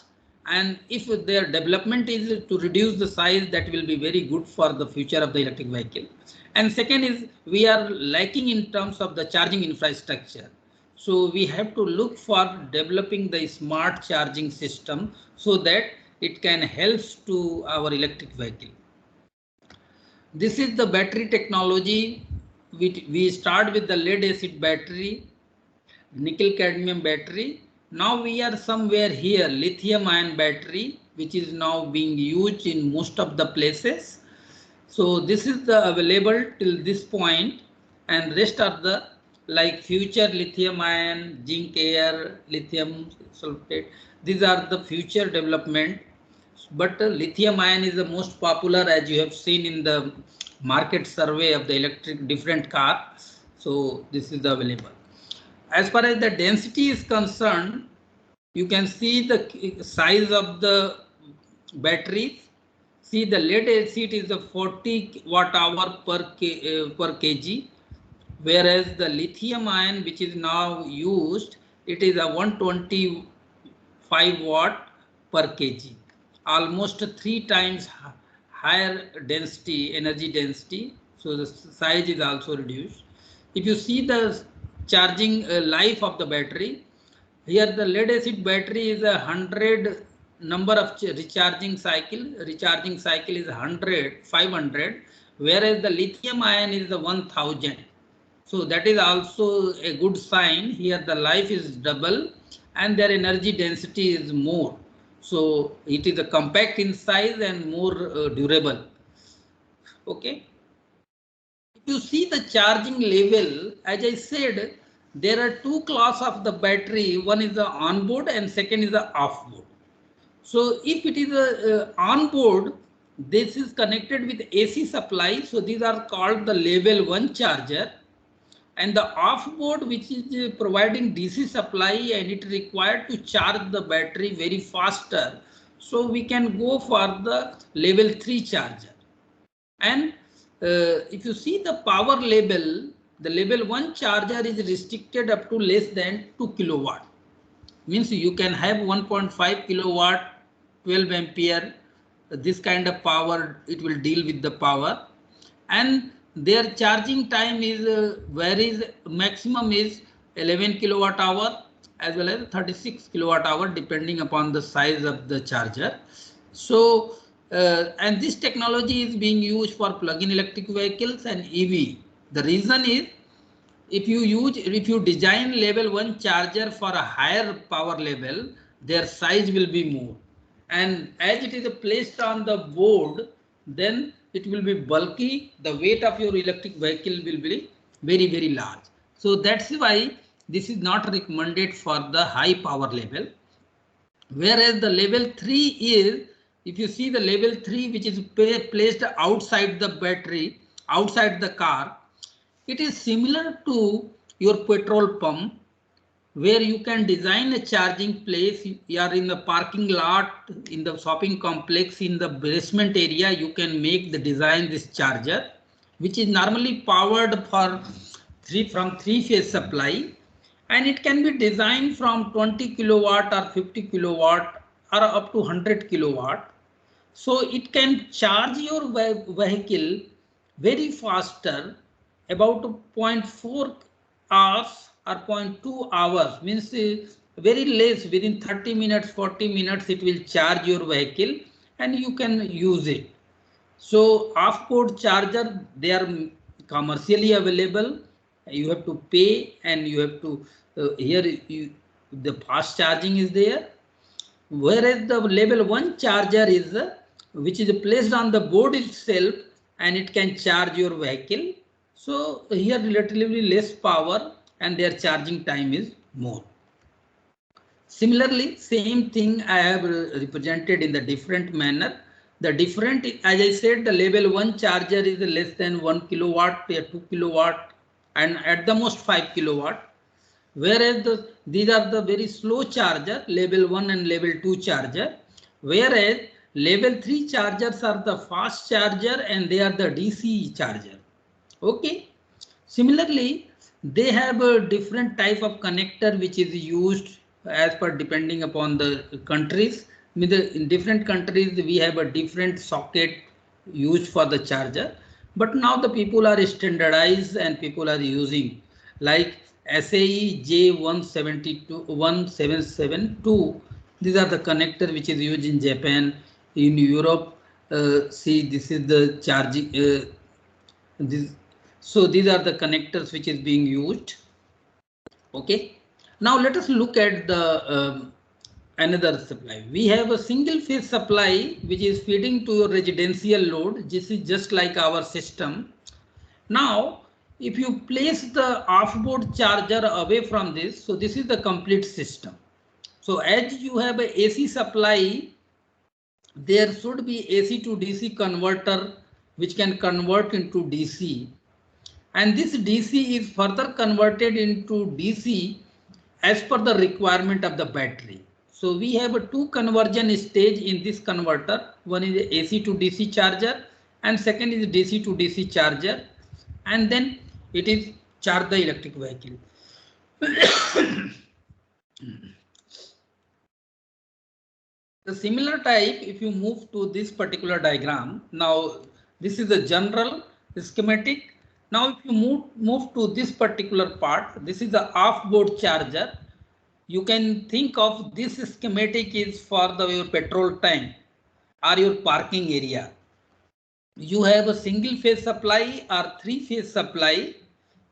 and if their development is to reduce the size, that will be very good for the future of the electric vehicle. And second is we are lacking in terms of the charging infrastructure. So we have to look for developing the smart charging system so that it can help to our electric vehicle. This is the battery technology. We start with the lead acid battery, nickel cadmium battery. Now we are somewhere here, lithium ion battery, which is now being used in most of the places. So this is the available till this point, and rest are the like future lithium ion, zinc air, lithium sulfate. These are the future development. But lithium ion is the most popular, as you have seen in the market survey of the electric different car. So this is the available. As far as the density is concerned, you can see the size of the batteries. See, the lead acid is a 40 watt-hour per kg, whereas the lithium ion, which is now used, it is a 125 watt per kg, almost 3 times higher density, energy density. So the size is also reduced. If you see the charging life of the battery, here the lead acid battery is 100 number of recharging cycle. Recharging cycle is 500, whereas the lithium ion is the 1000. So that is also a good sign. Here the life is double and their energy density is more. So it is a compact in size and more durable. Okay. If you see the charging level, as I said, there are two classes of the battery. One is the onboard and second is the offboard. So if it is a onboard, this is connected with AC supply. So these are called the level 1 charger. And the offboard, which is providing DC supply, and it required to charge the battery very faster. So we can go for the level 3 charger. And if you see the power level, the level 1 charger is restricted up to less than 2 kilowatt. Means you can have 1.5 kilowatt, 12 ampere, this kind of power, it will deal with the power. And their charging time is varies, maximum is 11 kilowatt hour as well as 36 kilowatt hour depending upon the size of the charger. So and this technology is being used for plug-in electric vehicles and EV. The reason is if you design level 1 charger for a higher power level, their size will be more. And as it is placed on the board, then it will be bulky. The weight of your electric vehicle will be very, very large. So that's why this is not recommended for the high power level. Whereas the level 3 is, if you see the level 3, which is placed outside the battery, outside the car, it is similar to your petrol pump, where you can design a charging place. You are in the parking lot, in the shopping complex, in the basement area, you can make the design this charger, which is normally powered from 3-phase supply, and it can be designed from 20 kilowatt or 50 kilowatt or up to 100 kilowatt. So it can charge your vehicle very faster, about 0.4 hours or 0.2 hours, means very less, within 30 minutes, 40 minutes, it will charge your vehicle and you can use it. So off-board charger, they are commercially available. You have to pay and you have to, the fast charging is there. Whereas the level 1 charger is, which is placed on the board itself and it can charge your vehicle. So here relatively less power and their charging time is more. Similarly, same thing I have represented in the different manner. The different, as I said, the level 1 charger is less than 1 kilowatt, 2 kilowatt, and at the most 5 kilowatt. Whereas these are the very slow charger, level 1 and level 2 charger. Whereas level 3 chargers are the fast charger and they are the DC charger. Okay. Similarly, they have a different type of connector which is used as per depending upon the countries. In different countries, we have a different socket used for the charger. But now the people are standardized and people are using like SAE J1772 These are the connector which is used in Japan, in Europe. See, this is the charging. So these are the connectors which is being used. Okay. Now let us look at the another supply. We have a single phase supply which is feeding to your residential load. This is just like our system. Now, if you place the off-board charger away from this, so this is the complete system. So as you have a AC supply, there should be AC to DC converter which can convert into DC. And this DC is further converted into DC as per the requirement of the battery. So we have a two conversion stage in this converter. One is AC to DC charger and second is DC to DC charger. And then it is charge the electric vehicle. The similar type, if you move to this particular diagram, now this is the general schematic. Now if you move to this particular part, this is the off-board charger. You can think of this schematic is for your petrol tank or your parking area. You have a single phase supply or three phase supply.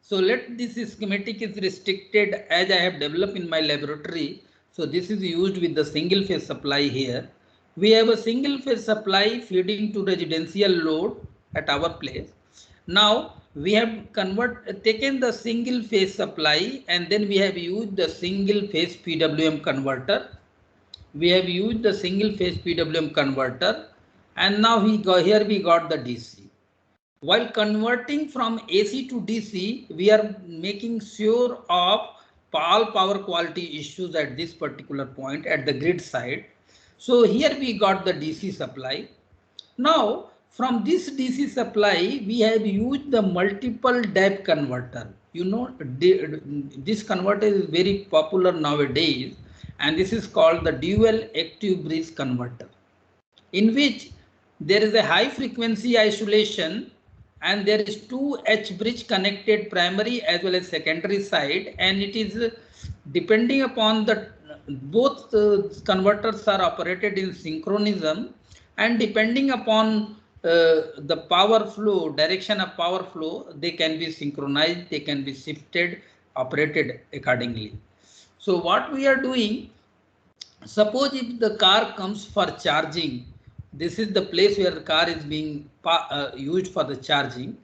So let this schematic is restricted as I have developed in my laboratory. So this is used with the single phase supply here. We have a single phase supply feeding to residential load at our place. Now we have taken the single phase supply and then we have used the single phase PWM converter. We have used the single phase PWM converter and now here we got the DC. While converting from AC to DC, we are making sure of all power quality issues at this particular point at the grid side. So here we got the DC supply. Now from this DC supply, we have used the multiple DAP converter. You know, this converter is very popular nowadays, and this is called the dual active bridge converter, in which there is a high frequency isolation and there is two H bridge connected primary as well as secondary side, and it is depending upon the both converters are operated in synchronism, and depending upon the power flow, direction of power flow, they can be synchronized, they can be shifted, operated accordingly. So what we are doing, suppose if the car comes for charging, this is the place where the car is being used for the charging.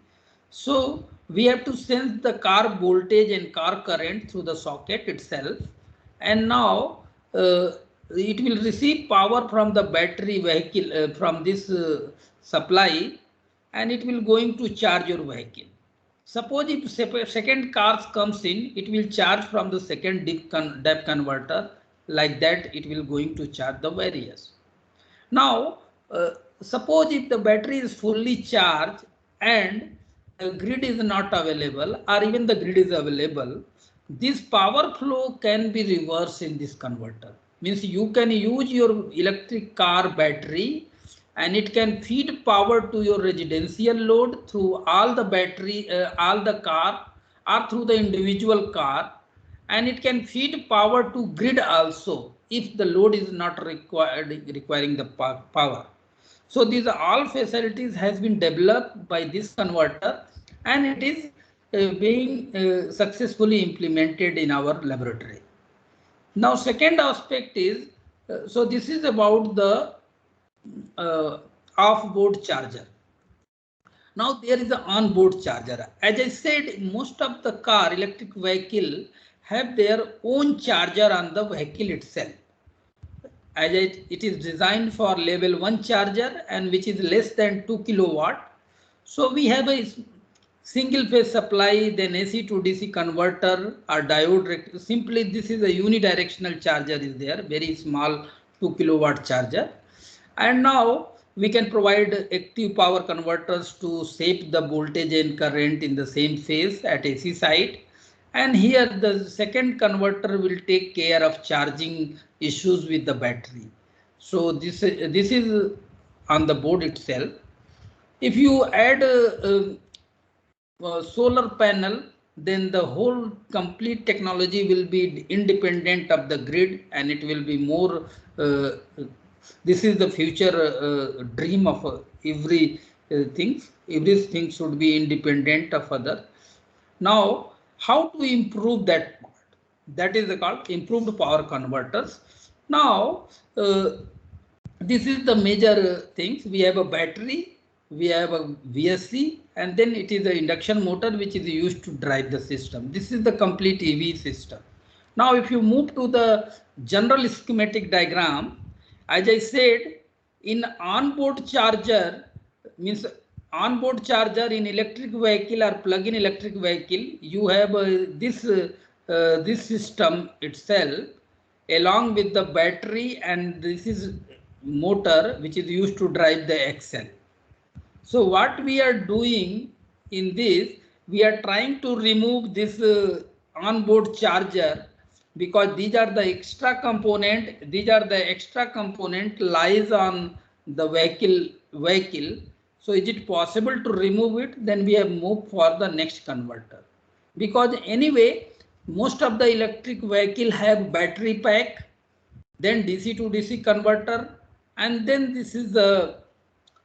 So we have to sense the car voltage and car current through the socket itself. And now it will receive power from the battery vehicle from this supply, and it will going to charge your vehicle. Suppose if second car comes in, it will charge from the second DAP converter. Like that, it will going to charge the various. Now, suppose if the battery is fully charged and the grid is not available, or even the grid is available, this power flow can be reversed in this converter. Means you can use your electric car battery and it can feed power to your residential load through all the battery, all the car, or through the individual car, and it can feed power to grid also if the load is not requiring the power. So these are all facilities has been developed by this converter, and it is being successfully implemented in our laboratory. Now second aspect is, so this is about the off-board charger. Now there is an on-board charger. As I said, most of the car electric vehicle have their own charger on the vehicle itself. As it is designed for level 1 charger and which is less than 2 kilowatt. So we have a single phase supply, then AC to DC converter or diode. Simply this is a unidirectional charger is there, very small 2 kilowatt charger. And now we can provide active power converters to shape the voltage and current in the same phase at AC side. And here the second converter will take care of charging issues with the battery. So this is on the board itself. If you add a solar panel then the whole complete technology will be independent of the grid, and it will be more. This is the future dream of every thing. Everything should be independent of other. Now, how to improve that part? That is called improved power converters. Now, this is the major things. We have a battery, we have a VSC, and then it is the induction motor which is used to drive the system. This is the complete EV system. Now, if you move to the general schematic diagram, as I said, in onboard charger, means onboard charger in electric vehicle or plug-in electric vehicle, you have this system itself along with the battery, and this is motor which is used to drive the axle. So what we are doing in this, we are trying to remove this onboard charger, because these are the extra component. These are the extra component lies on the vehicle. So is it possible to remove it? Then we have moved for the next converter, because anyway most of the electric vehicle have battery pack, then DC to DC converter, and then this is the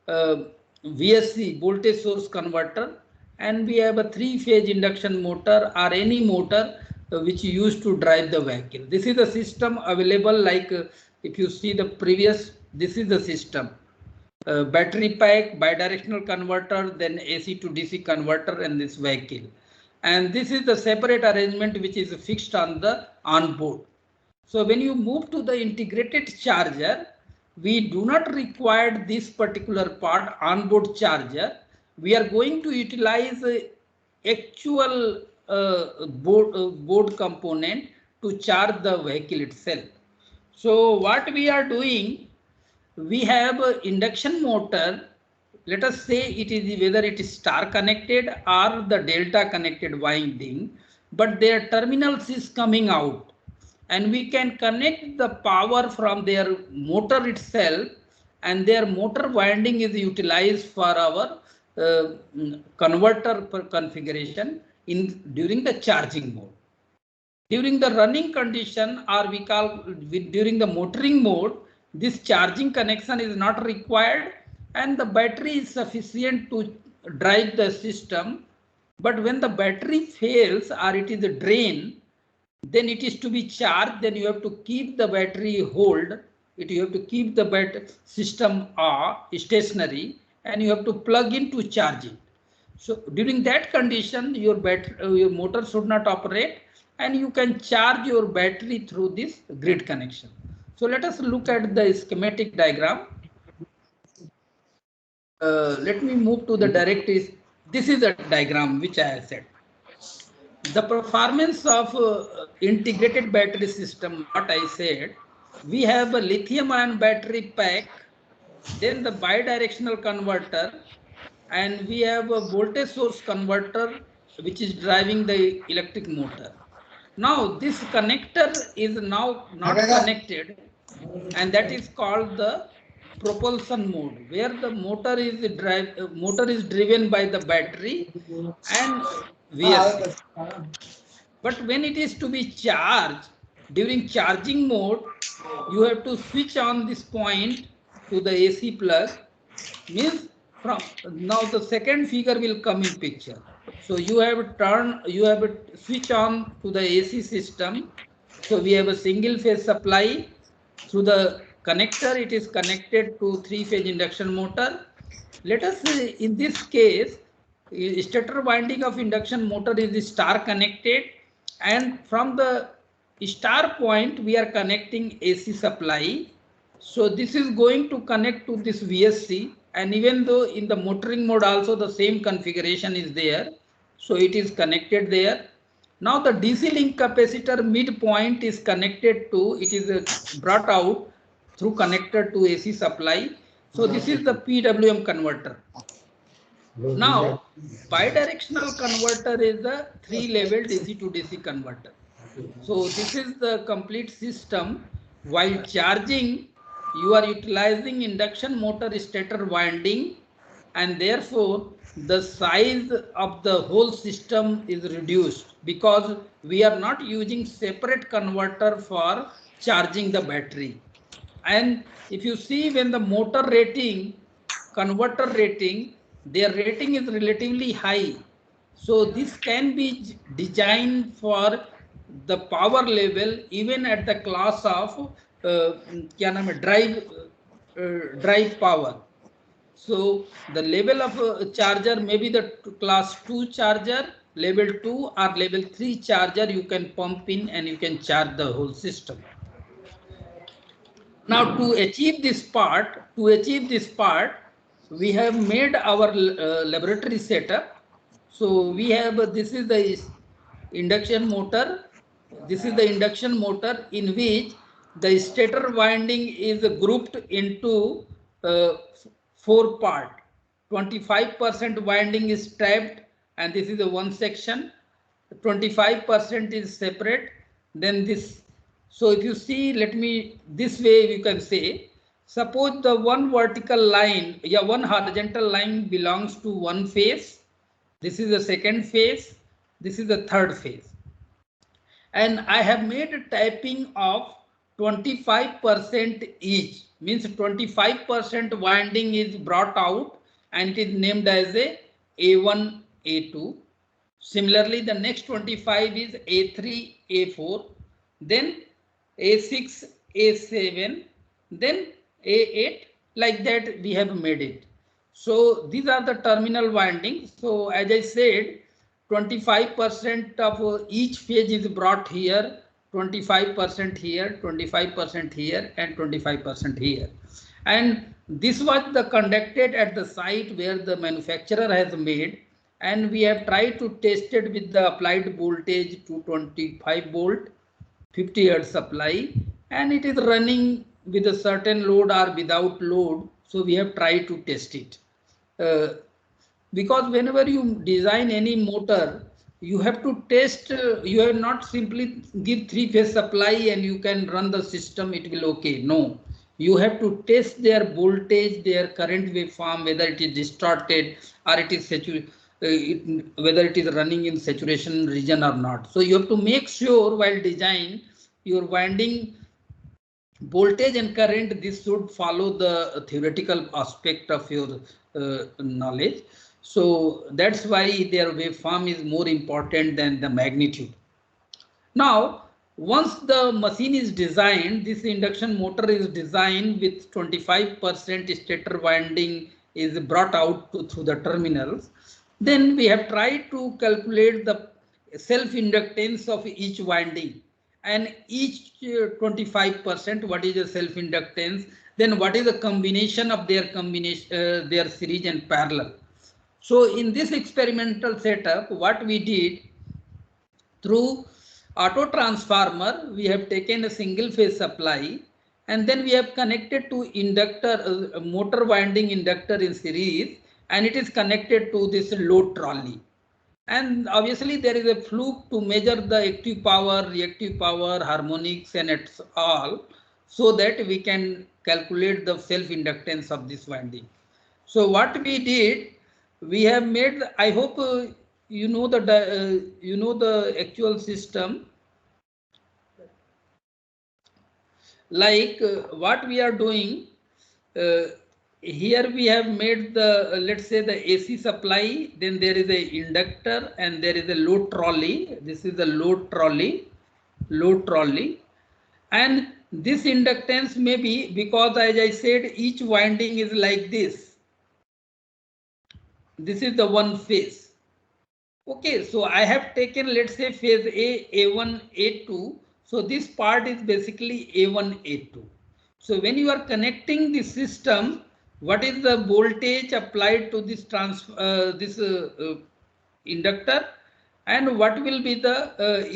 VSC, voltage source converter, and we have a 3-phase induction motor or any motor which used to drive the vehicle. This is the system available, like if you see the previous, this is the system. Battery pack, bidirectional converter, then AC to DC converter, and this vehicle. And this is the separate arrangement which is fixed on the onboard. So when you move to the integrated charger, we do not require this particular part, onboard charger. We are going to utilize actual board component to charge the vehicle itself. So what we are doing, we have an induction motor. Let us say it is whether it is star connected or the delta connected winding, but their terminals is coming out, and we can connect the power from their motor itself, and their motor winding is utilized for our converter configuration during the charging mode. During the running condition, or we call during the motoring mode, this charging connection is not required, and the battery is sufficient to drive the system. But when the battery fails or it is a drain, then it is to be charged. Then you have to keep the battery hold. You have to keep the battery system stationary, and you have to plug in to charge it. So during that condition, your motor should not operate, and you can charge your battery through this grid connection. So let us look at the schematic diagram. Let me move to the directories. This is a diagram which I have said. The performance of integrated battery system, what I said, we have a lithium-ion battery pack, then the bidirectional converter, and we have a voltage source converter which is driving the electric motor. Now this connector is now not connected, and that is called the propulsion mode, where the motor is driven by the battery and VSC. But when it is to be charged, during charging mode, you have to switch on this point to the AC plug. Means from now the second figure will come in picture. So you have a switch on to the AC system. So we have a single phase supply through the connector. It is connected to 3-phase induction motor. Let us say in this case, stator winding of induction motor is star connected, and from the star point we are connecting AC supply. So this is going to connect to this VSC, and even though in the motoring mode also the same configuration is there, so it is connected there. Now the DC link capacitor midpoint is connected to, it is brought out through connector to AC supply. So this is the PWM converter. Now bidirectional converter is the 3-level DC to DC converter. So this is the complete system. While charging, you are utilizing induction motor stator winding, and therefore the size of the whole system is reduced because we are not using separate converter for charging the battery. And if you see, when the motor rating, converter rating, their rating is relatively high. So this can be designed for the power level even at the class of drive power. So the level of charger may be the class 2 charger, level 2 or level 3 charger you can pump in and you can charge the whole system. Now to achieve this part, we have made our laboratory setup. So we have this is the induction motor. This is the induction motor in which the stator winding is grouped into 4 parts. 25% winding is tapped, and this is the one section. 25% is separate. Then this. So if you see, let me, this way you can say, suppose the one vertical line, one horizontal line belongs to one phase. This is the second phase. This is the third phase. And I have made a tapping of 25% each, means 25% winding is brought out and it is named as a A1, A2. Similarly, the next 25 is A3, A4, then A6, A7, then A8, like that we have made it. So these are the terminal windings. So as I said, 25% of each phase is brought here, 25% here, 25% here, and 25% here. And this was the conducted at the site where the manufacturer has made, and we have tried to test it with the applied voltage to 25 volt, 50 hertz supply, and it is running with a certain load or without load. So we have tried to test it. Because whenever you design any motor, you have to test, you have not simply give 3-phase supply and you can run the system, it will okay. No, you have to test their voltage, their current waveform, whether it is distorted or it is whether it is running in saturation region or not. So you have to make sure while design your winding voltage and current, this should follow the theoretical aspect of your knowledge. So that's why their waveform is more important than the magnitude. Now, once the machine is designed, this induction motor is designed with 25% stator winding is brought out through the terminals. Then we have tried to calculate the self-inductance of each winding, and each 25%, what is the self-inductance, then what is the combination of their their series and parallel. So in this experimental setup, what we did, through auto transformer, we have taken a single phase supply and then we have connected to inductor, motor winding inductor in series, and it is connected to this load trolley. And obviously there is a fluke to measure the active power, reactive power, harmonics and it's all, so that we can calculate the self-inductance of this winding. So what we did, we have made, I hope you know the actual system. Like what we are doing, here we have made the, let's say the AC supply, then there is a inductor and there is a load trolley. This is the load trolley, and this inductance may be, because as I said, each winding is like this. This is the one phase. Okay, so I have taken, let's say phase A, A1, A2. So this part is basically A1, A2. So when you are connecting the system, what is the voltage applied to this inductor, and what will be the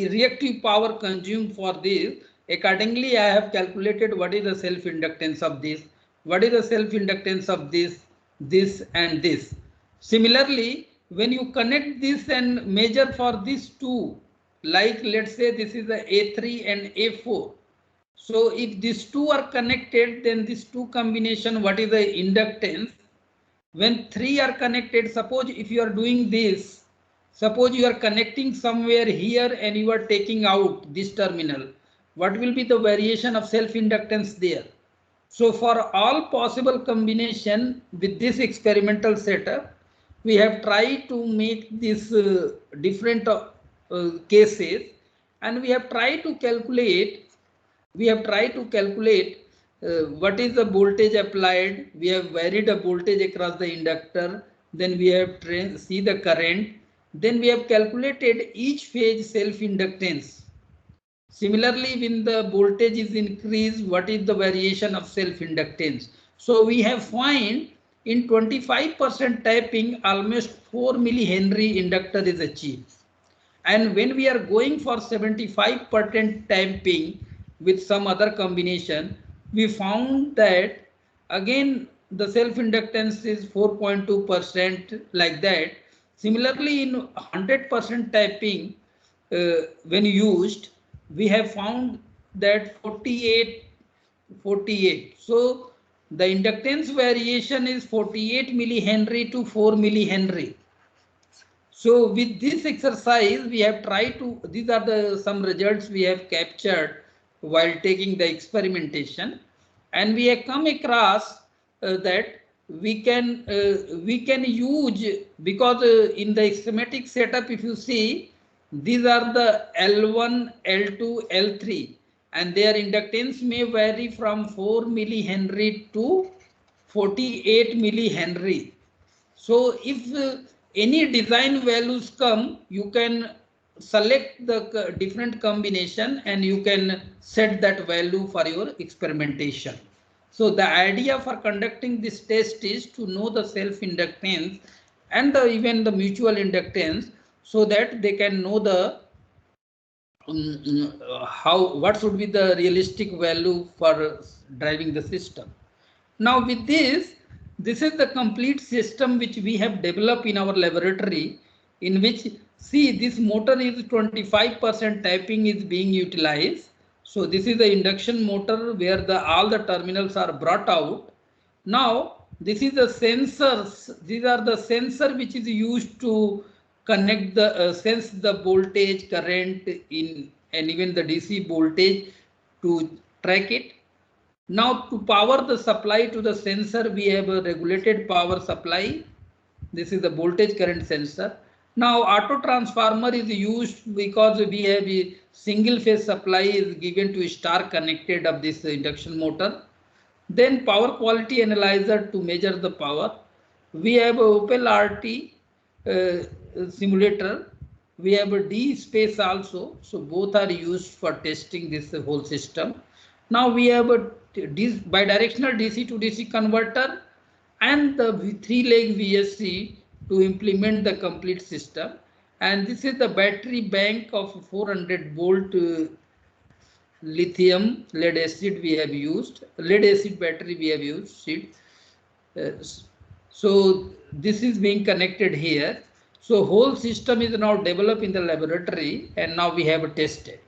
reactive power consumed for this? Accordingly, I have calculated what is the self-inductance of this, what is the self-inductance of this and this. Similarly, when you connect this and measure for these two, like let's say this is the A3 and A4. So if these two are connected, then these two combination, what is the inductance? When 3 are connected, suppose if you are doing this, suppose you are connecting somewhere here and you are taking out this terminal, what will be the variation of self-inductance there? So for all possible combination with this experimental setup, we have tried to make this different cases, and we have tried to calculate what is the voltage applied. We have varied the voltage across the inductor, then we have see the current, then we have calculated each phase self-inductance. Similarly, when the voltage is increased, what is the variation of self-inductance? So we have find in 25% tapping, almost 4 millihenry inductor is achieved. And when we are going for 75% tapping with some other combination, we found that again the self-inductance is 4.2% like that. Similarly, in 100% tapping, when used, we have found that 48. So the inductance variation is 48 millihenry to 4 millihenry. So with this exercise, we have tried to, these are the some results we have captured while taking the experimentation, and we have come across that we can use, because in the schematic setup, if you see, these are the L1, L2, L3, and their inductance may vary from 4 millihenry to 48 millihenry. So if any design values come, you can select the different combination and you can set that value for your experimentation. So the idea for conducting this test is to know the self-inductance and even the mutual inductance, so that they can know the what should be the realistic value for driving the system. Now with this is the complete system which we have developed in our laboratory, in which, see, this motor is 25% tapping is being utilized. So this is the induction motor where all the terminals are brought out. Now this is the sensors. These are the sensor which is used to connect the sense the voltage, current in, and even the DC voltage to track it. Now to power the supply to the sensor, we have a regulated power supply. This is the voltage current sensor. Now auto transformer is used because we have a single phase supply is given to star connected of this induction motor. Then power quality analyzer to measure the power. We have a Opel RT simulator. We have a D space also. So both are used for testing this whole system. Now we have a bidirectional DC to DC converter and the 3-leg VSC to implement the complete system. And this is the battery bank of 400 volt lithium lead acid we have used, lead acid battery we have used. So this is being connected here. So whole system is now developed in the laboratory, and now we have tested.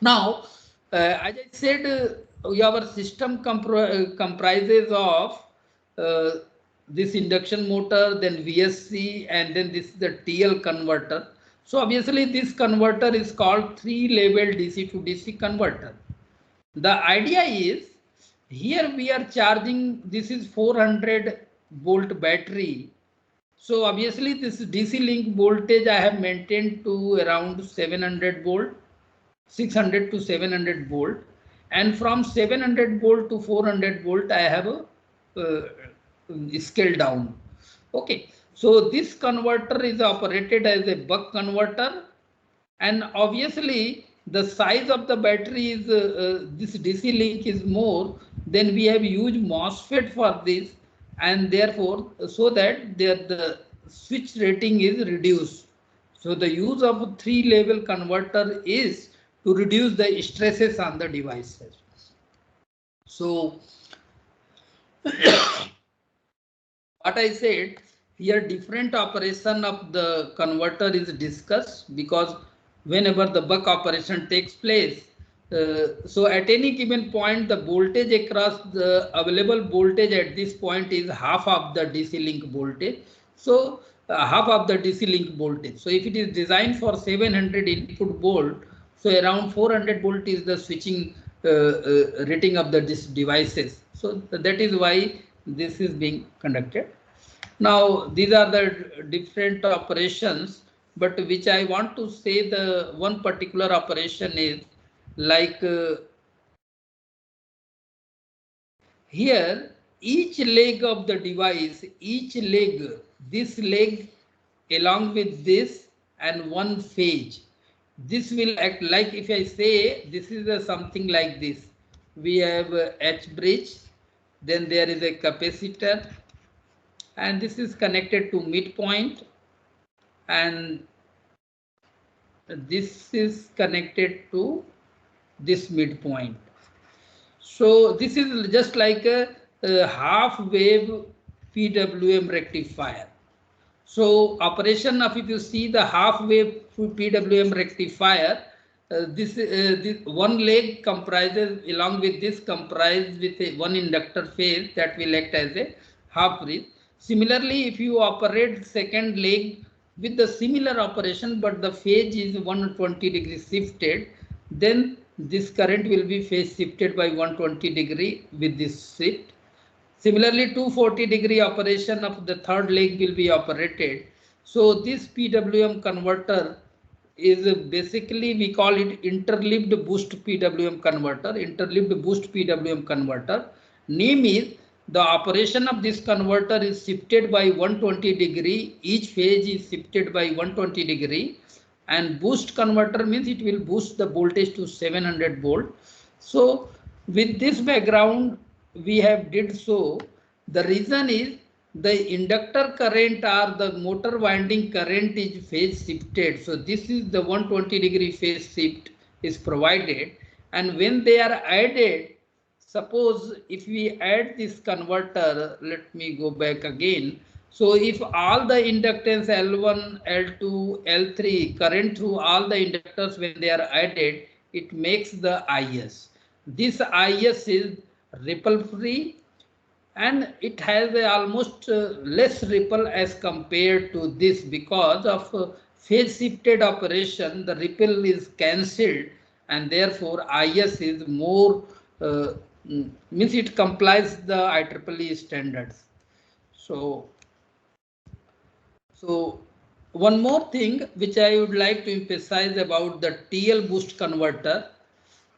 Now, as I said, our system comprises of this induction motor, then VSC, and then this is the TL converter. So obviously this converter is called 3-level DC to DC converter. The idea is, here we are charging, this is 400 volt battery. So obviously this DC link voltage I have maintained to around 700 volt, 600 to 700 volt, and from 700 volt to 400 volt I have a scale down. Okay, so this converter is operated as a buck converter, and obviously the size of the battery is this DC link is more, then we have used MOSFET for this, and therefore so that the switch rating is reduced. So the use of a 3-level converter is to reduce the stresses on the devices. So what I said here, different operation of the converter is discussed, because whenever the buck operation takes place, So at any given point, the voltage across the available voltage at this point is half of the DC link voltage. So half of the DC link voltage. So if it is designed for 700 input volt, so around 400 volt is the switching rating of the devices. So that is why this is being conducted. Now these are the different operations, but which I want to say the one particular operation is like here each leg of the device, each leg, this leg along with this and one phase, this will act like, if I say this is a something like this, we have a H bridge, then there is a capacitor, and this is connected to midpoint, and this is connected to this midpoint. So this is just like a half wave PWM rectifier. So operation of, if you see the half wave PWM rectifier, this one leg comprises, along with this, comprise with a one inductor phase that will act as a half bridge. Similarly, if you operate second leg with the similar operation, but the phase is 120 degrees shifted, then this current will be phase shifted by 120 degree with this shift. Similarly, 240 degree operation of the third leg will be operated. So this PWM converter is basically, we call it interleaved boost PWM converter, interleaved boost PWM converter. Name is, the operation of this converter is shifted by 120 degree, each phase is shifted by 120 degree, and boost converter means it will boost the voltage to 700 volt. So with this background, we have did so. The reason is the inductor current or the motor winding current is phase shifted. So this is the 120 degree phase shift is provided, and when they are added, suppose if we add this converter, let me go back again. So if all the inductance L1, L2, L3 current through all the inductors, when they are added, it makes the IS. This IS is ripple free, and it has a almost less ripple as compared to this, because of phase shifted operation, the ripple is cancelled, and therefore IS is more means it complies the IEEE standards. So one more thing which I would like to emphasize about the TL boost converter.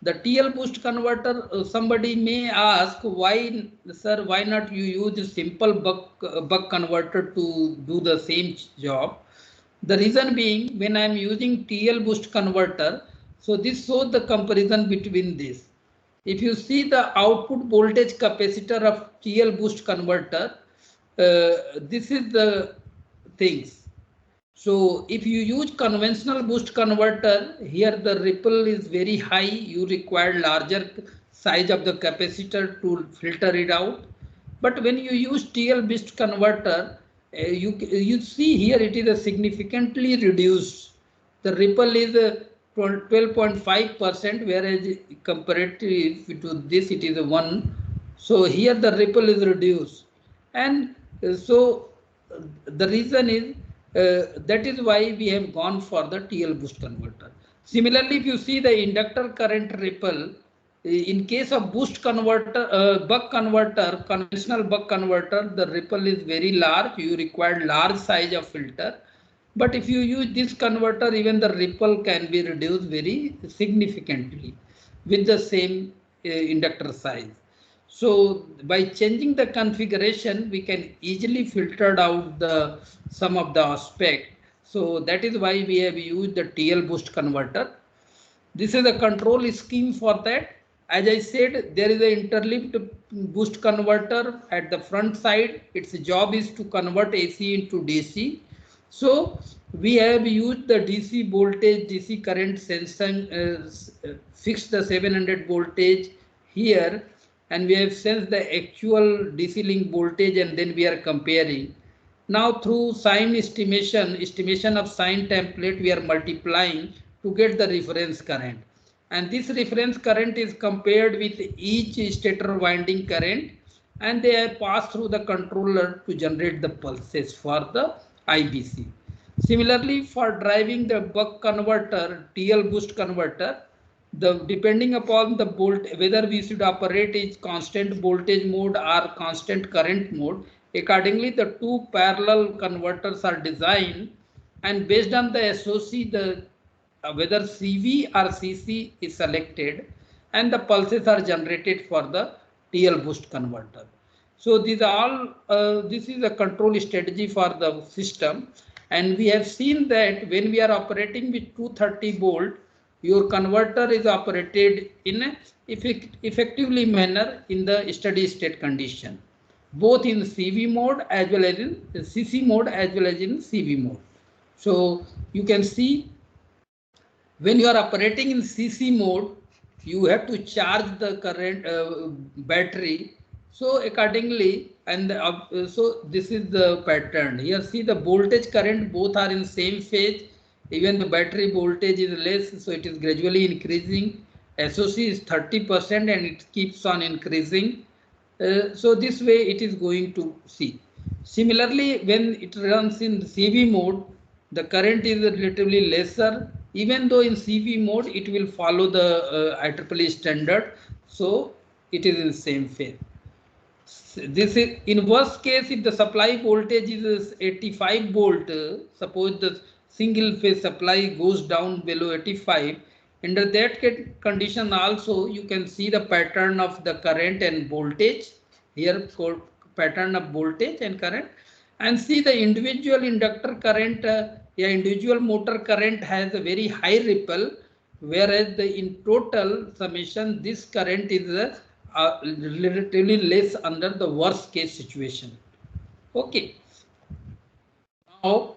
The TL boost converter, somebody may ask, why, sir, why not you use a simple buck converter to do the same job? The reason being, when I am using TL boost converter, so this shows the comparison between this. If you see the output voltage capacitor of TL boost converter, this is the things. So if you use conventional boost converter, here the ripple is very high. You require larger size of the capacitor to filter it out. But when you use TL boost converter, you see here it is a significantly reduced. The ripple is 12.5%, whereas comparative to this it is 1. So here the ripple is reduced, and so the reason is that is why we have gone for the TL boost converter. Similarly, if you see the inductor current ripple, in case of boost converter, buck converter, conventional buck converter, the ripple is very large. You require large size of filter. But if you use this converter, even the ripple can be reduced very significantly with the same inductor size. So by changing the configuration, we can easily filter out the some of the aspect. So that is why we have used the TL boost converter. This is a control scheme for that. As I said, there is an interleaved boost converter at the front side. Its job is to convert AC into DC. So we have used the DC voltage, DC current sensing, fixed the 700 voltage here, and we have sensed the actual DC link voltage, and then we are comparing. Now through sign estimation of sign template, we are multiplying to get the reference current. and this reference current is compared with each stator winding current, and they are passed through the controller to generate the pulses for the IBC. Similarly, for driving the buck converter, TL boost converter, depending upon the whether we should operate is constant voltage mode or constant current mode, accordingly the two parallel converters are designed, and based on the SOC, whether CV or CC is selected, and the pulses are generated for the TL boost converter. So these are all this is a control strategy for the system, and we have seen that when we are operating with 230 volt, your converter is operated in a effectively manner in the steady state condition, both in CV mode as well as in CC mode as well as in CV mode. So you can see when you are operating in CC mode, you have to charge the current battery. So accordingly, and so this is the pattern. Here see the voltage current both are in same phase. Even the battery voltage is less, so it is gradually increasing. SOC is 30% and it keeps on increasing. So this way it is going to see. Similarly, when it runs in CV mode, the current is relatively lesser. Even though in CV mode, it will follow the IEEE standard. So it is in the same phase. This is in worst case, if the supply voltage is 85 volt, suppose the single phase supply goes down below 85, under that condition also you can see the pattern of the current and voltage here, pattern of voltage and current, and see the individual inductor current, individual motor current has a very high ripple, whereas in total summation this current is relatively less under the worst case situation. Okay. Now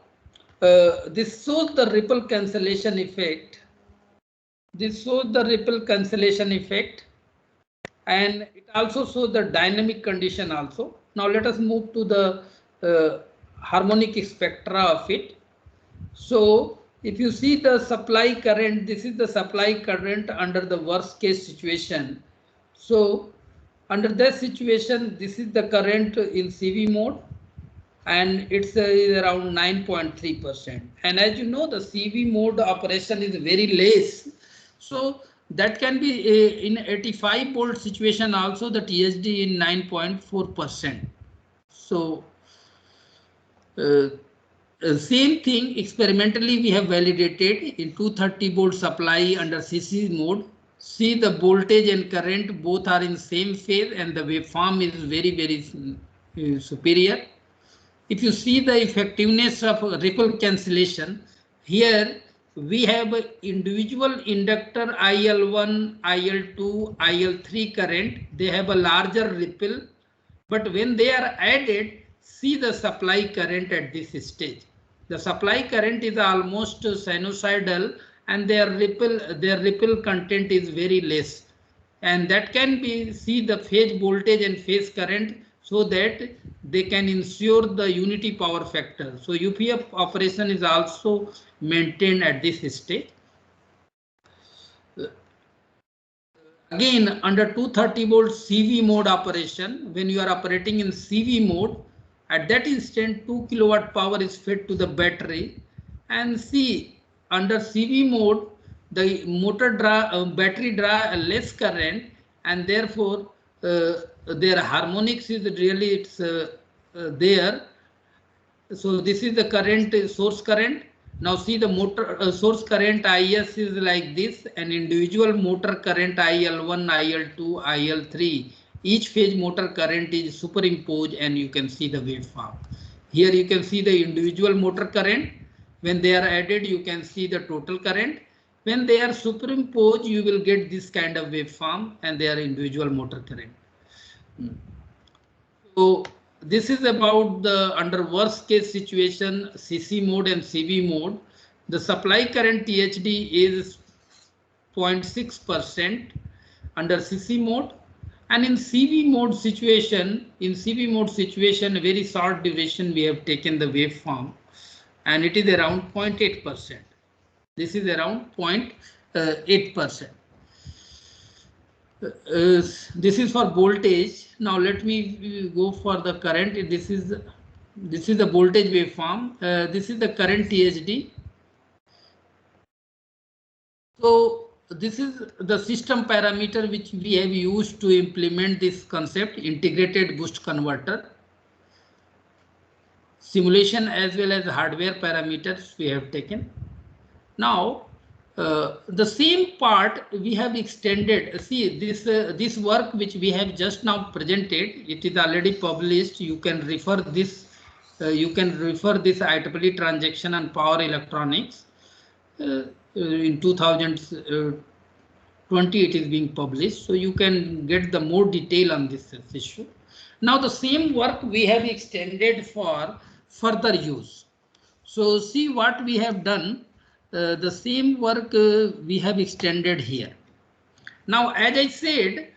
this shows the ripple cancellation effect. This shows the ripple cancellation effect, and it also shows the dynamic condition also. Now let us move to the harmonic spectra of it. So if you see the supply current, this is the supply current under the worst case situation. So under that situation, this is the current in CV mode, and it's around 9.3%. And as you know, the CV mode operation is very less. So that can be in 85 volt situation also the THD in 9.4%. So same thing experimentally we have validated in 230 volt supply under CC mode. See the voltage and current both are in same phase, and the waveform is very superior. If you see the effectiveness of ripple cancellation, here we have individual inductor IL1, IL2, IL3 current. They have a larger ripple, but when they are added, see the supply current at this stage. The supply current is almost sinusoidal, and their ripple content is very less, and that can be see the phase voltage and phase current, so that they can ensure the unity power factor. So UPF operation is also maintained at this stage. Again, under 230 volt CV mode operation, when you are operating in CV mode, at that instant 2 kilowatt power is fed to the battery, and see under CV mode the battery draw less current, and therefore their harmonics is really there. So this is the current, source current. Now see the motor source current IS is like this, and individual motor current IL1, IL2, IL3. Each phase motor current is superimposed, and you can see the waveform. Here you can see the individual motor current. When they are added, you can see the total current. When they are superimposed, you will get this kind of waveform, and they are individual motor current. So this is about the under worst case situation CC mode and CV mode. The supply current THD is 0.6% under CC mode, and in CV mode situation, very short duration we have taken the waveform, and it is around 0.8%. This is around 0.8%. This is for voltage. Now let me go for the current. This is the voltage waveform. This is the current THD. So this is the system parameter which we have used to implement this concept, integrated boost converter. Simulation as well as hardware parameters we have taken. Now the same part we have extended. See this work which we have just now presented, it is already published. You can refer this. You can refer this IEEE transaction on power electronics. In 2020 it is being published, so you can get the more detail on this issue. Now the same work we have extended for further use. So see what we have done. The same work we have extended here. Now as I said,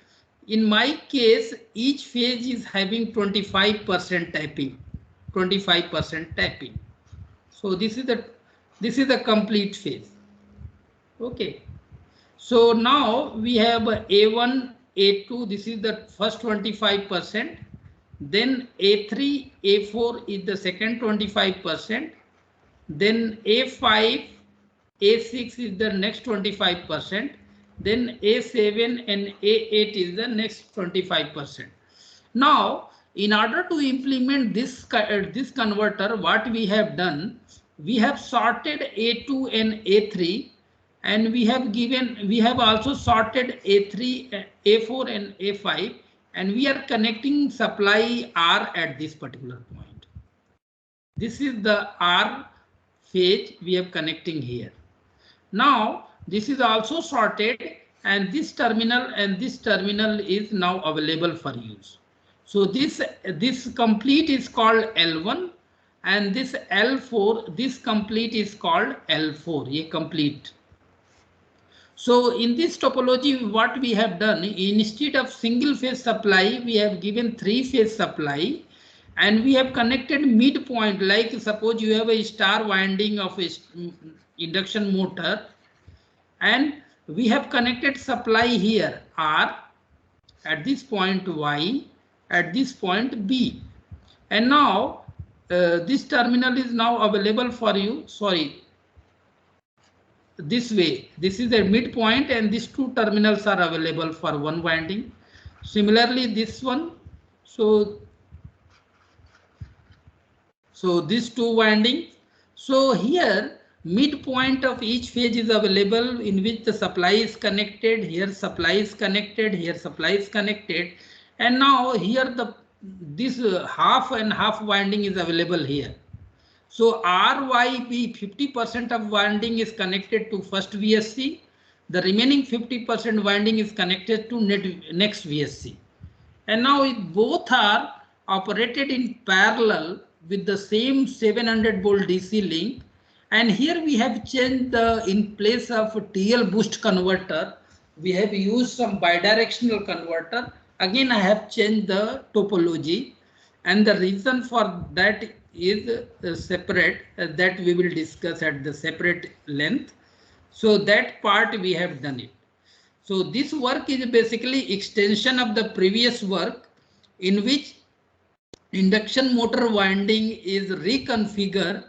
in my case each phase is having 25% tapping. 25% tapping. So this is the complete phase. Okay. So now we have A1, A2. This is the first 25%. Then A3, A4 is the second 25%. Then A5, A6 is the next 25%. Then A7 and A8 is the next 25%. Now, in order to implement this converter, what we have done, we have sorted A2 and A3, and we have also sorted A3, A4 and A5, and we are connecting supply R at this particular point. This is the R phase we are connecting here. Now this is also sorted, and this terminal is now available for use. So this complete is called L1, and this L4, this complete is called L4, a complete. So in this topology, what we have done, instead of single phase supply, we have given 3-phase supply, and we have connected midpoint. Like suppose you have a star winding of a induction motor, and we have connected supply here R at this point Y, at this point B, and now this terminal is now available for you. Sorry, this way, this is a midpoint, and these two terminals are available for one winding. Similarly, this one. So these two windings. So here midpoint of each phase is available, in which the supply is connected. Here supply is connected. Here supply is connected. And now here this half and half winding is available here. So RYB 50% of winding is connected to first VSC. The remaining 50% winding is connected to next VSC. And now both are operated in parallel with the same 700 volt DC link. And here we have changed in place of TL boost converter, we have used some bidirectional converter. Again, I have changed the topology, and the reason for that is separate, that we will discuss at the separate length. So that part we have done it. So this work is basically extension of the previous work, in which induction motor winding is reconfigured,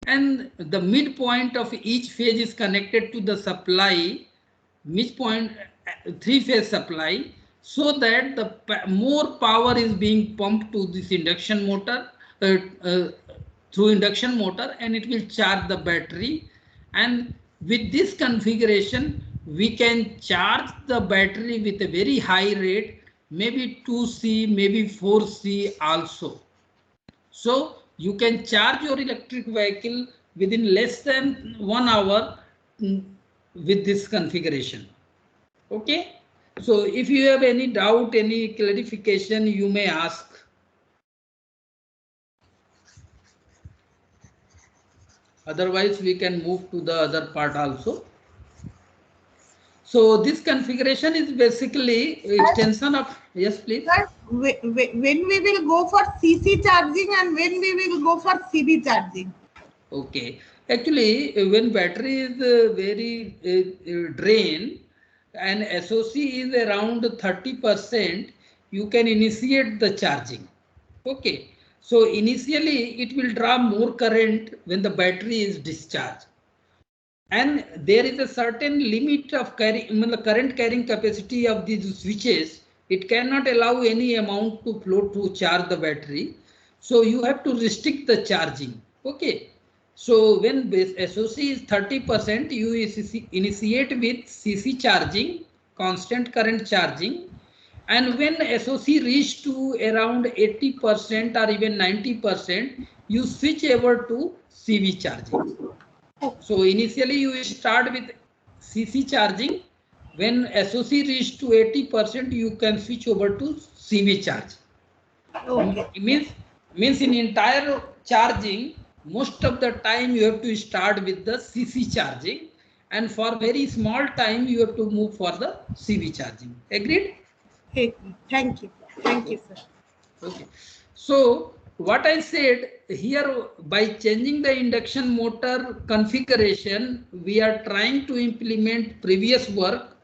and the midpoint of each phase is connected to the supply, midpoint 3-phase supply, so that the more power is being pumped to this induction motor through induction motor, and it will charge the battery. And with this configuration, we can charge the battery with a very high rate, maybe 2C, maybe 4C also. So you can charge your electric vehicle within less than 1 hour with this configuration. Okay. So if you have any doubt, any clarification, you may ask. Otherwise, we can move to the other part also. So this configuration is basically extension of, yes, please. Sir, when we will go for CC charging and when we will go for CB charging? Okay, actually, when battery is very drained, and SOC is around 30%, you can initiate the charging. Okay, so initially it will draw more current when the battery is discharged, and there is a certain limit of current carrying capacity of these switches. It cannot allow any amount to flow to charge the battery, so you have to restrict the charging. Okay, so when SOC is 30%, you initiate with CC charging, constant current charging, and when SOC reach to around 80% or even 90%, you switch over to CV charging. So initially you start with CC charging. When SOC reach to 80%, you can switch over to CV charge. Okay. It means in entire charging, most of the time you have to start with the CC charging, and for very small time you have to move for the CV charging. Agreed? Okay. Thank you. Thank you, sir. Okay. So what I said here, by changing the induction motor configuration, we are trying to implement previous work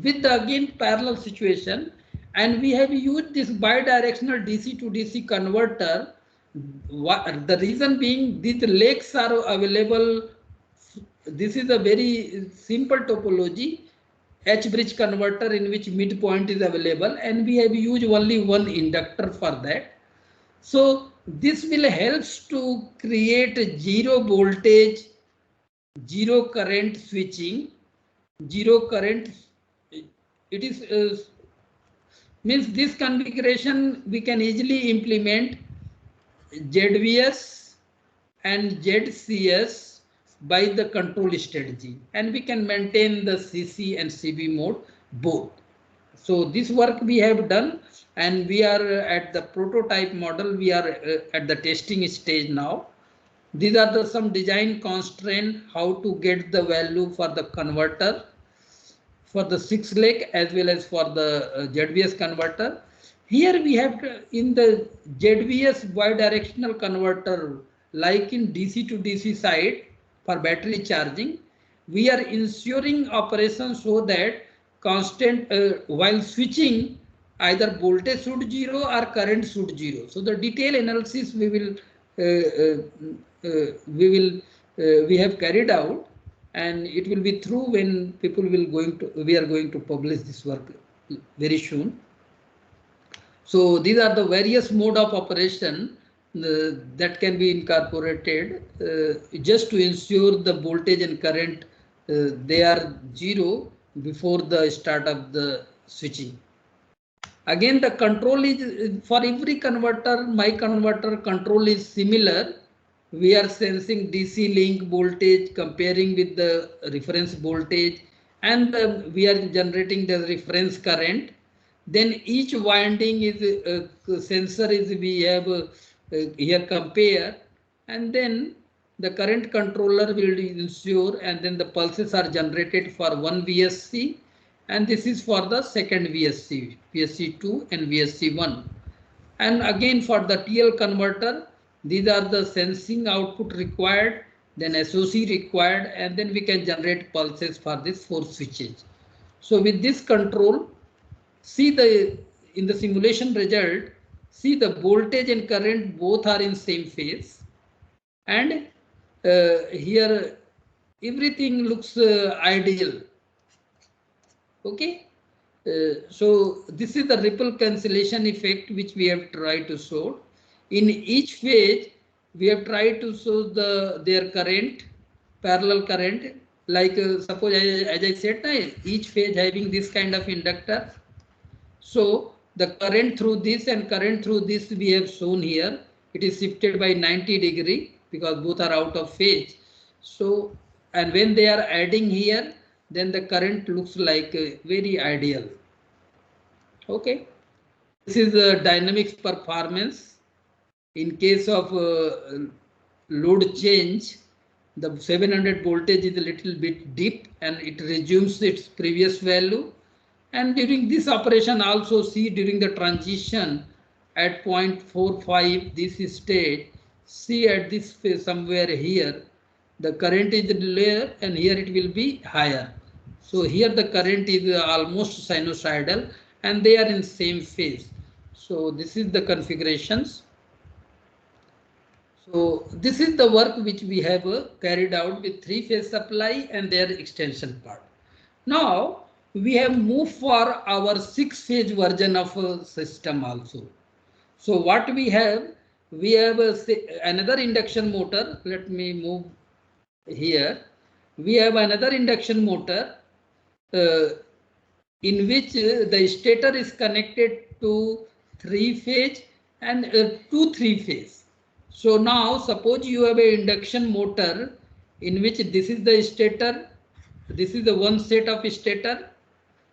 with the again parallel situation, and we have used this bidirectional DC to DC converter. The reason being, these legs are available. This is a very simple topology, H bridge converter, in which midpoint is available, and we have used only one inductor for that. So this will help to create zero voltage, zero current switching, zero current. It is means this configuration we can easily implement ZVS and ZCS by the control strategy, and we can maintain the CC and CB mode both. So this work we have done, and we are at the prototype model. We are at the testing stage now. These are the some design constraints how to get the value for the converter, for the 6 leg as well as for the ZVS converter. Here we have in the ZVS bidirectional converter, like in DC to DC side for battery charging, we are ensuring operation so that constant while switching, either voltage should zero or current should zero. So the detailed analysis we have carried out, and it will be through when we are going to publish this work very soon. So these are the various mode of operation that can be incorporated just to ensure the voltage and current they are zero before the start of the switching. Again, the control is for every converter. My converter control is similar. We are sensing DC link voltage, comparing with the reference voltage, and we are generating the reference current. Then each winding is sensor is we have here compare, and then the current controller will ensure, and then the pulses are generated for one VSC, and this is for the second VSC, VSC2 and VSC1. And again for the TL converter, these are the sensing output required, then SOC required, and then we can generate pulses for this 4 switches. So with this control, see in the simulation result, see the voltage and current both are in same phase, and here everything looks ideal. Okay, so this is the ripple cancellation effect which we have tried to show. In each phase, we have tried to show their current, parallel current. Like suppose as I said, each phase having this kind of inductor. So the current through this and current through this we have shown here. It is shifted by 90 degree because both are out of phase. So, and when they are adding here, then the current looks like very ideal. Okay, this is the dynamics performance. In case of load change, the 700 voltage is a little bit deep and it resumes its previous value. And during this operation also, see during the transition at 0.45 this stage, see at this phase somewhere here, the current is lower and here it will be higher. So here the current is almost sinusoidal and they are in same phase. So this is the configurations. So this is the work which we have carried out with 3-phase supply and their extension part. Now we have moved for our 6-phase version of a system also. So what we have another induction motor. Let me move here. We have another induction motor in which the stator is connected to 3-phase and 3-phase. So now suppose you have an induction motor in which this is the stator, this is the one set of stator.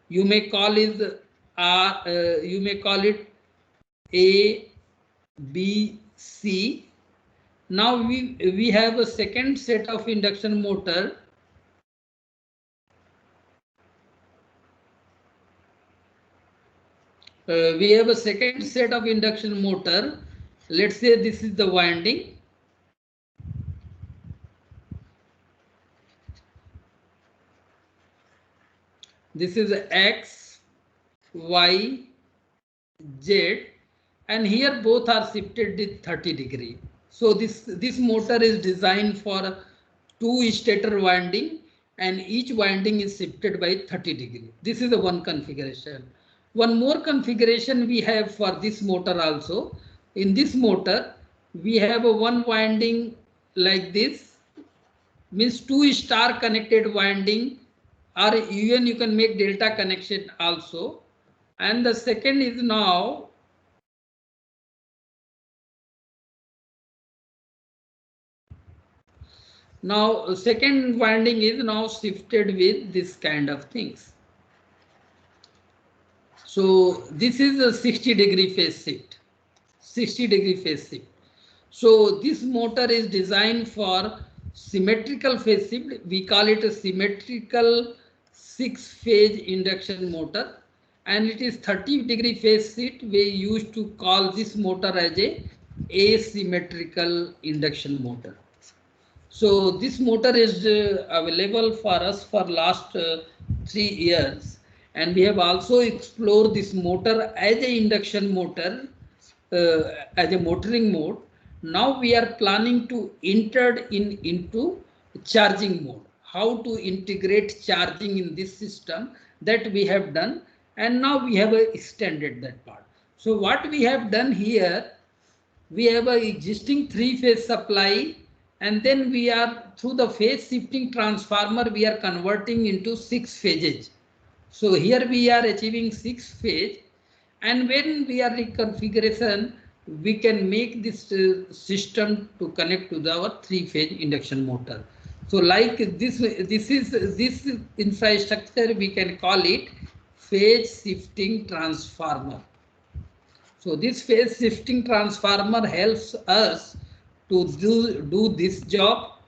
You may call it A, B, C. Now we have a second set of induction motor. We have a second set of induction motor. Let's say this is the winding. This is X, Y, Z, and here both are shifted with 30 degree. So this motor is designed for 2 stator winding and each winding is shifted by 30 degree. This is the one configuration. One more configuration we have for this motor also. In this motor, we have a one winding like this, means 2 star connected winding, or even you can make delta connection also. And the second is now second winding is now shifted with this kind of things. So this is a 60 degree phase shift, 60 degree phase shift. So this motor is designed for symmetrical phase shift. We call it a symmetrical 6-phase induction motor, and it is 30 degree phase shift. We used to call this motor as a asymmetrical induction motor. So this motor is available for us for last 3 years, and we have also explored this motor as a induction motor, as a motoring mode. Now we are planning to enter into charging mode. How to integrate charging in this system, that we have done, and now we have extended that part. So what we have done here, we have an existing 3-phase supply, and then we are through the phase shifting transformer, we are converting into 6 phases. So here we are achieving 6 phase, and when we are reconfiguration, we can make this system to connect to our 3-phase induction motor. So like this infrastructure, we can call it phase shifting transformer. So this phase shifting transformer helps us to do this job,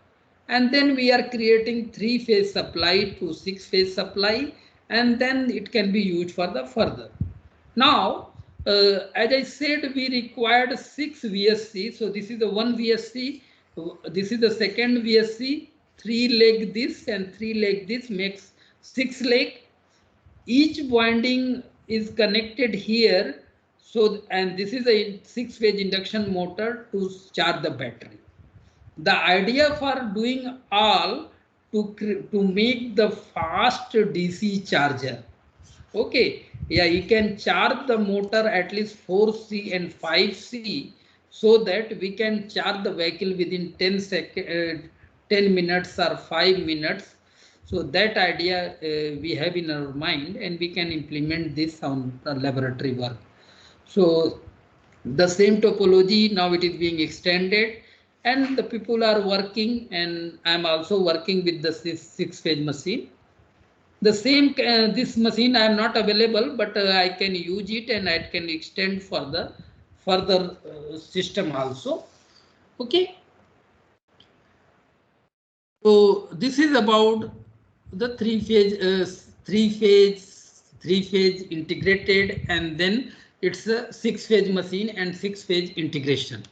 and then we are creating 3-phase supply to 6-phase supply, and then it can be used for the further. Now, as I said, we required 6 VSC. So this is the one VSC, this is the second VSC, 3 leg this and 3 leg this makes 6 leg. Each winding is connected here. So, and this is a 6-phase induction motor to charge the battery. The idea for doing all to make the fast DC charger. Okay, yeah, you can charge the motor at least 4C and 5C, so that we can charge the vehicle within 10 minutes or 5 minutes. So that idea we have in our mind, and we can implement this on the laboratory work. So the same topology, now it is being extended, and the people are working, and I'm also working with the 6-phase machine. The same this machine I am not available, but I can use it and I can extend for the further system also. Okay. So this is about the 3-phase integrated, and then it's a 6-phase machine and 6-phase integration.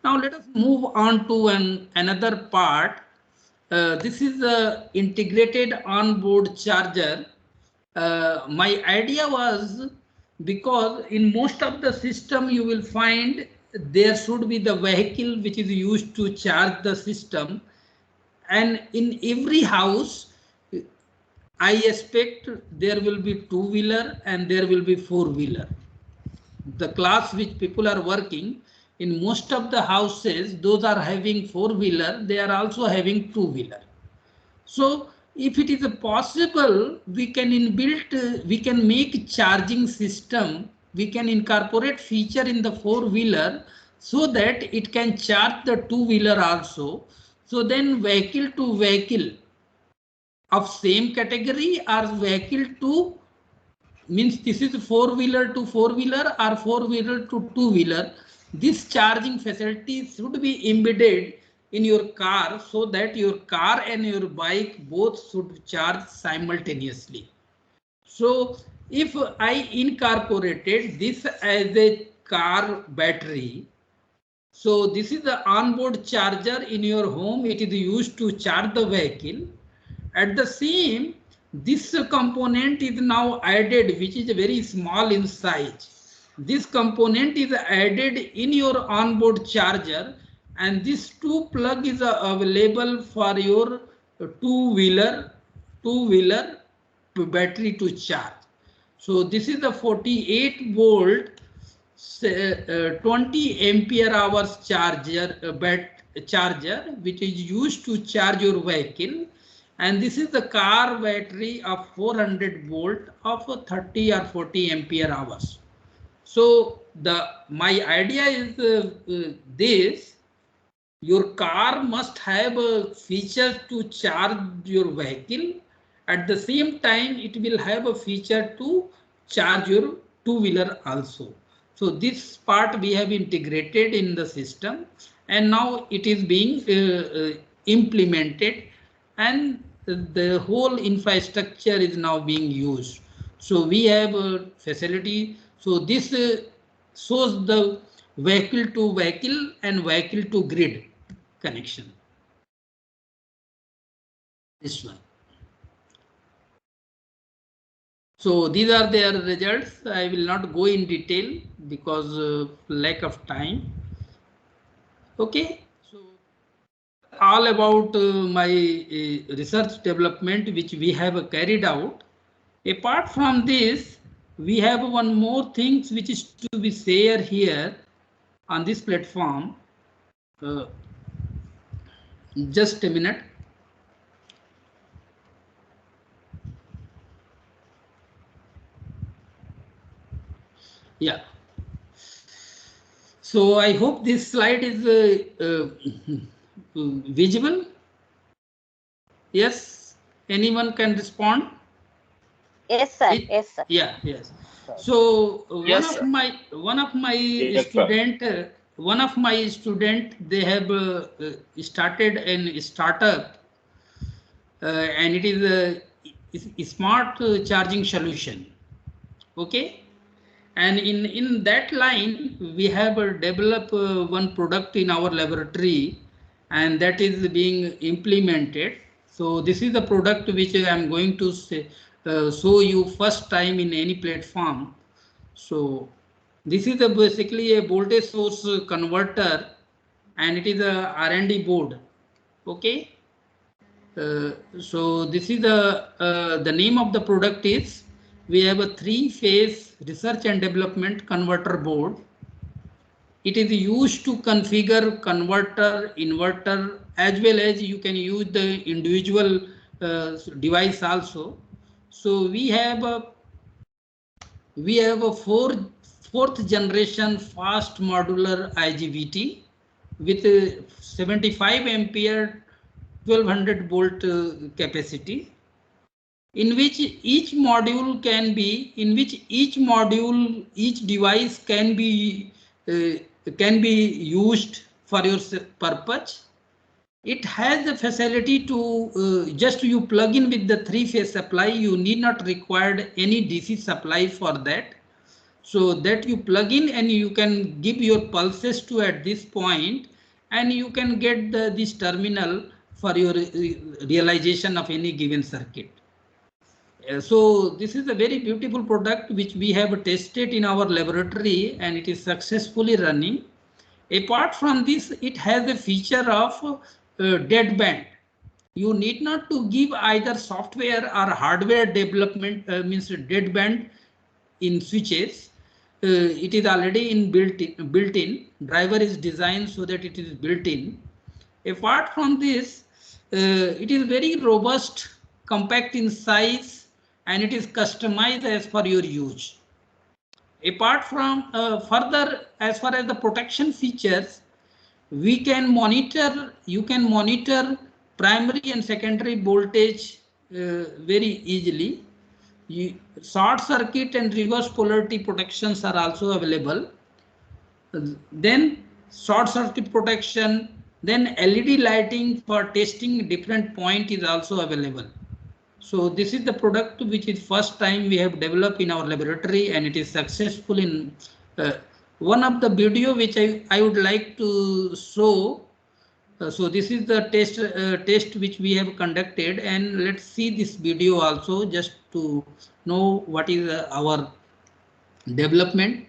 Now let us move on to another part. this is the integrated onboard charger. My idea was, because in most of the system you will find there should be the vehicle which is used to charge the system, and in every house I expect there will be two-wheeler and there will be four-wheeler. The class which people are working in most of the houses, those are having four-wheeler, they are also having two-wheeler. So if it is possible, we can inbuilt, we can make charging system, we can incorporate feature in the four-wheeler so that it can charge the two-wheeler also. So then vehicle to vehicle of same category or vehicle to, means this is four-wheeler to four-wheeler or four-wheeler to two-wheeler. This charging facility should be embedded in your car so that your car and your bike both should charge simultaneously. So if I incorporated this as a car battery, so this is the onboard charger in your home, it is used to charge the vehicle. At the same, this component is now added, which is very small in size. This component is added in your onboard charger, and this two plug is available for your two-wheeler battery to charge. So this is the 48 volt 20 ampere hours charger charger which is used to charge your vehicle, and this is the car battery of 400 volt of 30 or 40 ampere hours. So my idea is this: your car must have a feature to charge your vehicle. At the same time, it will have a feature to charge your two-wheeler also. So this part we have integrated in the system, and now it is being implemented, and the whole infrastructure is now being used. So we have a facility. So this shows the vehicle to vehicle and vehicle to grid connection. This one. So these are their results. I will not go in detail because of lack of time. Okay, so all about my research development which we have carried out. Apart from this, we have one more thing which is to be shared here on this platform. Just a minute. Yeah. So I hope this slide is visible. Yes. Anyone can respond? Yes, sir. Yes, sir. Yeah. Yes. So Yes, one of my student, they have started a startup, and it is a smart charging solution. Okay. And in that line, we have developed one product in our laboratory, and that is being implemented. So this is the product which I am going to show you first time in any platform. So this is basically a voltage source converter, and it is a R&D board. Okay. So this is the name of the product is, we have a 3-phase research and development converter board. It is used to configure converter, inverter, as well as you can use the individual device also. So we have a fourth generation fast modular IGBT with 75 ampere 1200 volt capacity, in which each device can be used for your purpose. It has the facility to just you plug in with the 3-phase supply. You need not require any DC supply for that. So that you plug in and you can give your pulses to at this point, and you can get this terminal for your realization of any given circuit. So this is a very beautiful product which we have tested in our laboratory and it is successfully running. Apart from this, it has a feature of deadband. You need not to give either software or hardware development, means deadband in switches. It is already built in. Driver is designed so that it is built in. Apart from this, it is very robust, compact in size, and it is customized as per your use. Apart from further, as far as the protection features, we can monitor, you can monitor primary and secondary voltage very easily. Short circuit and reverse polarity protections are also available. Then short circuit protection, then LED lighting for testing different point is also available. So this is the product which is first time we have developed in our laboratory and it is successful in one of the video which I would like to show. So this is the test which we have conducted, and let's see this video also just to know what is our development.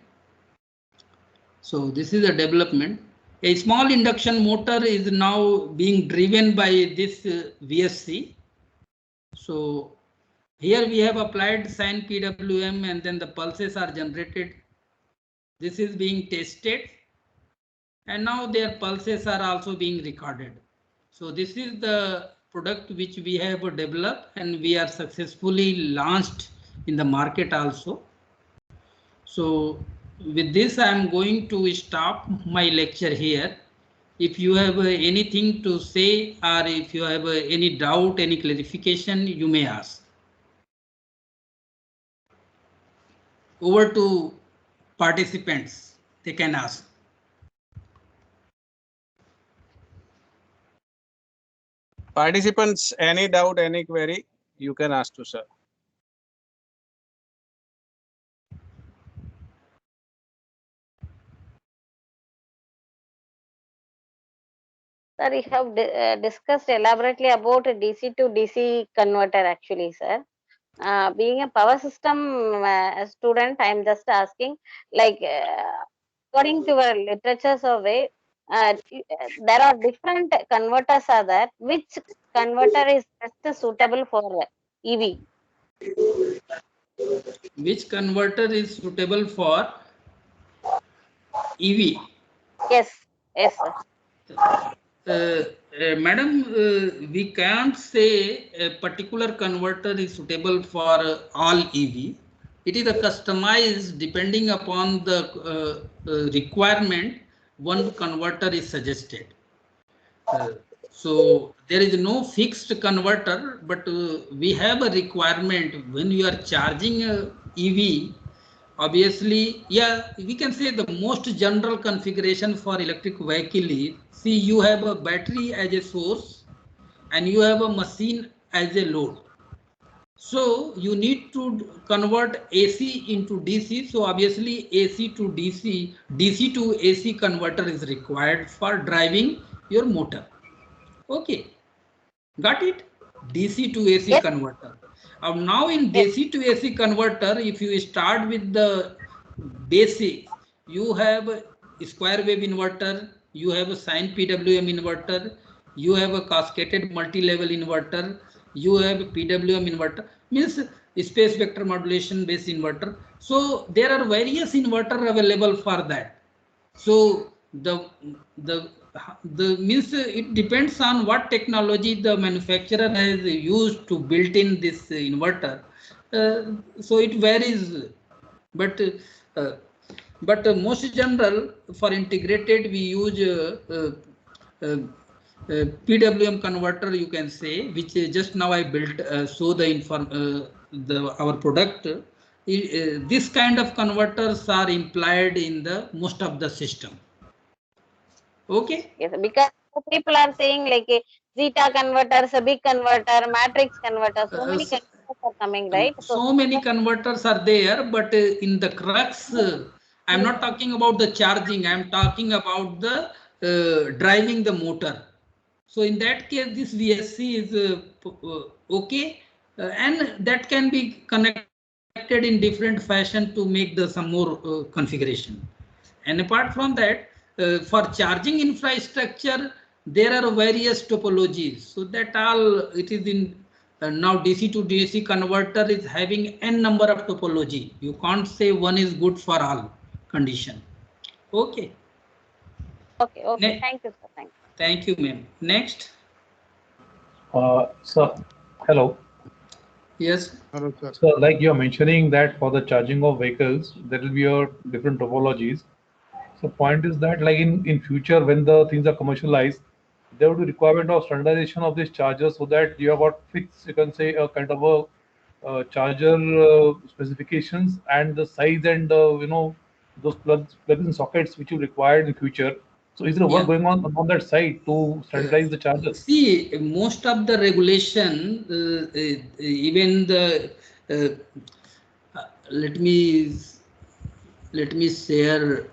So this is a development. A small induction motor is now being driven by this VSC. So here we have applied sine PWM and then the pulses are generated. This is being tested and now their pulses are also being recorded. So this is the product which we have developed and we are successfully launched in the market also. So with this I am going to stop my lecture here. If you have anything to say or if you have any doubt, any clarification, you may ask. Over to participants, they can ask. Participants, any doubt, any query, you can ask to sir. Sir, you have discussed elaborately about DC to DC converter actually, sir. Being a power system student, I am just asking, like, according to our literature survey, there are different converters are there. Which converter is best suitable for EV? Which converter is suitable for EV? Yes, yes, sir. Madam, we can't say a particular converter is suitable for all EV. It is a customized depending upon the requirement. One converter is suggested. So there is no fixed converter, but we have a requirement when you are charging EV. Obviously, yeah, we can say the most general configuration for electric vehicle is, see, you have a battery as a source and you have a machine as a load. So you need to convert AC into DC. So obviously AC to DC, DC to AC converter is required for driving your motor. Okay, got it? DC to AC yes. Converter. Now in DC to AC converter, if you start with the basics, you have a square wave inverter, you have a sine PWM inverter, you have a cascaded multi-level inverter, you have a PWM inverter, means space vector modulation based inverter. So there are various inverter available for that. So the means it depends on what technology the manufacturer has used to build in this inverter. So it varies, but most general for integrated we use PWM converter, you can say, which just now I built. So our product. This kind of converters are implied in the most of the system. Okay. Yes, because people are saying like a zeta converters, a big converter, matrix converter, so many converters are coming, right? So many converters are there, but in the crux, I'm not talking about the charging. I'm talking about the driving the motor. So in that case, this VSC is okay, and that can be connected in different fashion to make the some more configuration. And apart from that, for charging infrastructure, there are various topologies. So that all it is in now DC to DC converter is having n number of topology. You can't say one is good for all condition. Okay. Okay, okay. Ne Thank you, sir. Thank you. Thank you, ma'am. Next. So, hello. Yes. Hello, sir. So, like you're mentioning that for the charging of vehicles, there will be your different topologies. So, point is that like in future, when the things are commercialized, there would be requirement of standardization of these chargers so that you have got fixed, you can say, a kind of a charger specifications and the size and those plugs and sockets which you require in future. So, is there work Yeah. going on that side to standardize the chargers? See, most of the regulation, even the let me share.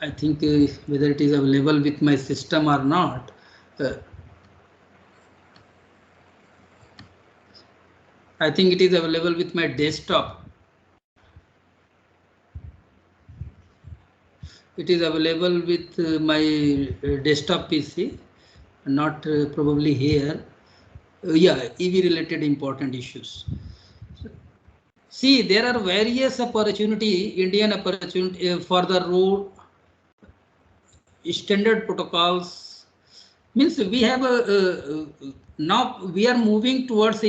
I think whether it is available with my system or not. I think it is available with my desktop. It is available with my desktop PC, not probably here. Yeah, EV related important issues. See, there are various opportunity, Indian opportunity for the road standard protocols. Means we have now we are moving towards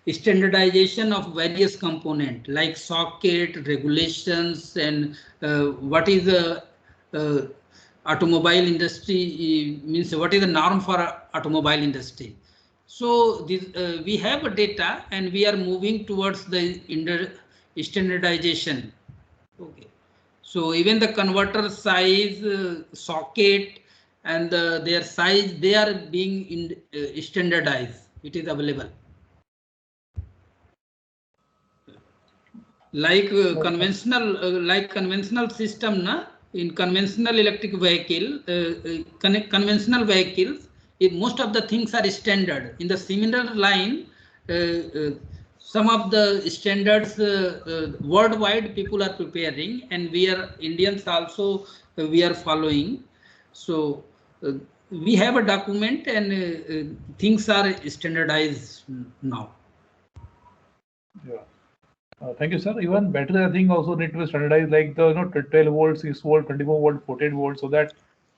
standardization of various component like socket regulations and what is the automobile industry means what is the norm for automobile industry. So this, we have a data and we are moving towards the standardization. Okay. So even the converter size, socket, and their size, they are being standardized. It is available. Like conventional system, na in conventional electric vehicle, conventional vehicles, most of the things are standard. In the similar line, some of the standards worldwide people are preparing, and we are Indians also we are following. So we have a document, and things are standardized now. Yeah. Thank you, sir. Even battery, I think, also need to be standardized, like the 12 volts, 6 volt, 24 volt, 48 volts, so that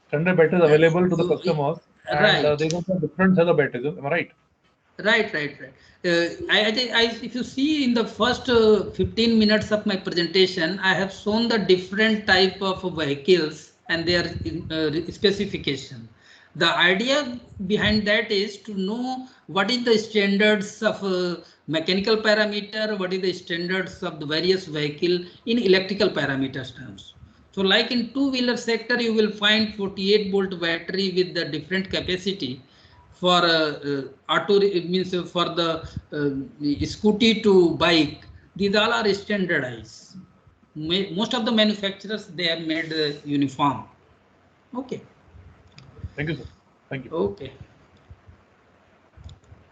standard battery is available to the customers, and Right. they don't have different set of batteries. Am I right? Right. I think if you see in the first 15 minutes of my presentation, I have shown the different type of vehicles and their specification. The idea behind that is to know what is the standards of mechanical parameter, what is the standards of the various vehicle in electrical parameters terms. So like in two-wheeler sector, you will find 48 volt battery with the different capacity. For auto means for the scooty to bike, these all are standardized. Most of the manufacturers, they have made uniform. Okay. Thank you, sir. Thank you. Okay.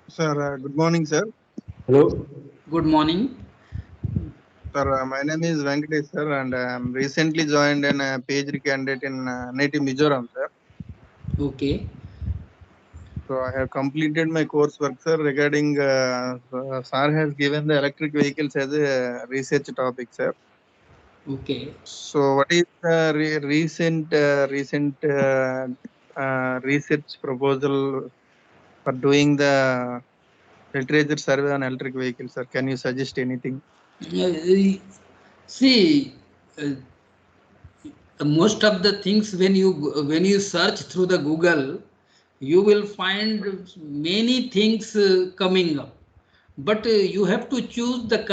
Sir, good morning, sir. Hello. Good morning. Sir, my name is Venkatesh, sir, and I am recently joined in a PhD candidate in native Mizoram, sir. Okay. So I have completed my coursework, sir, regarding sir has given the electric vehicles as a research topic, sir. Okay. So what is the recent research proposal for doing the literature survey on electric vehicles, sir? Can you suggest anything? See, most of the things when you search through the Google, you will find many things coming up, but you have to choose the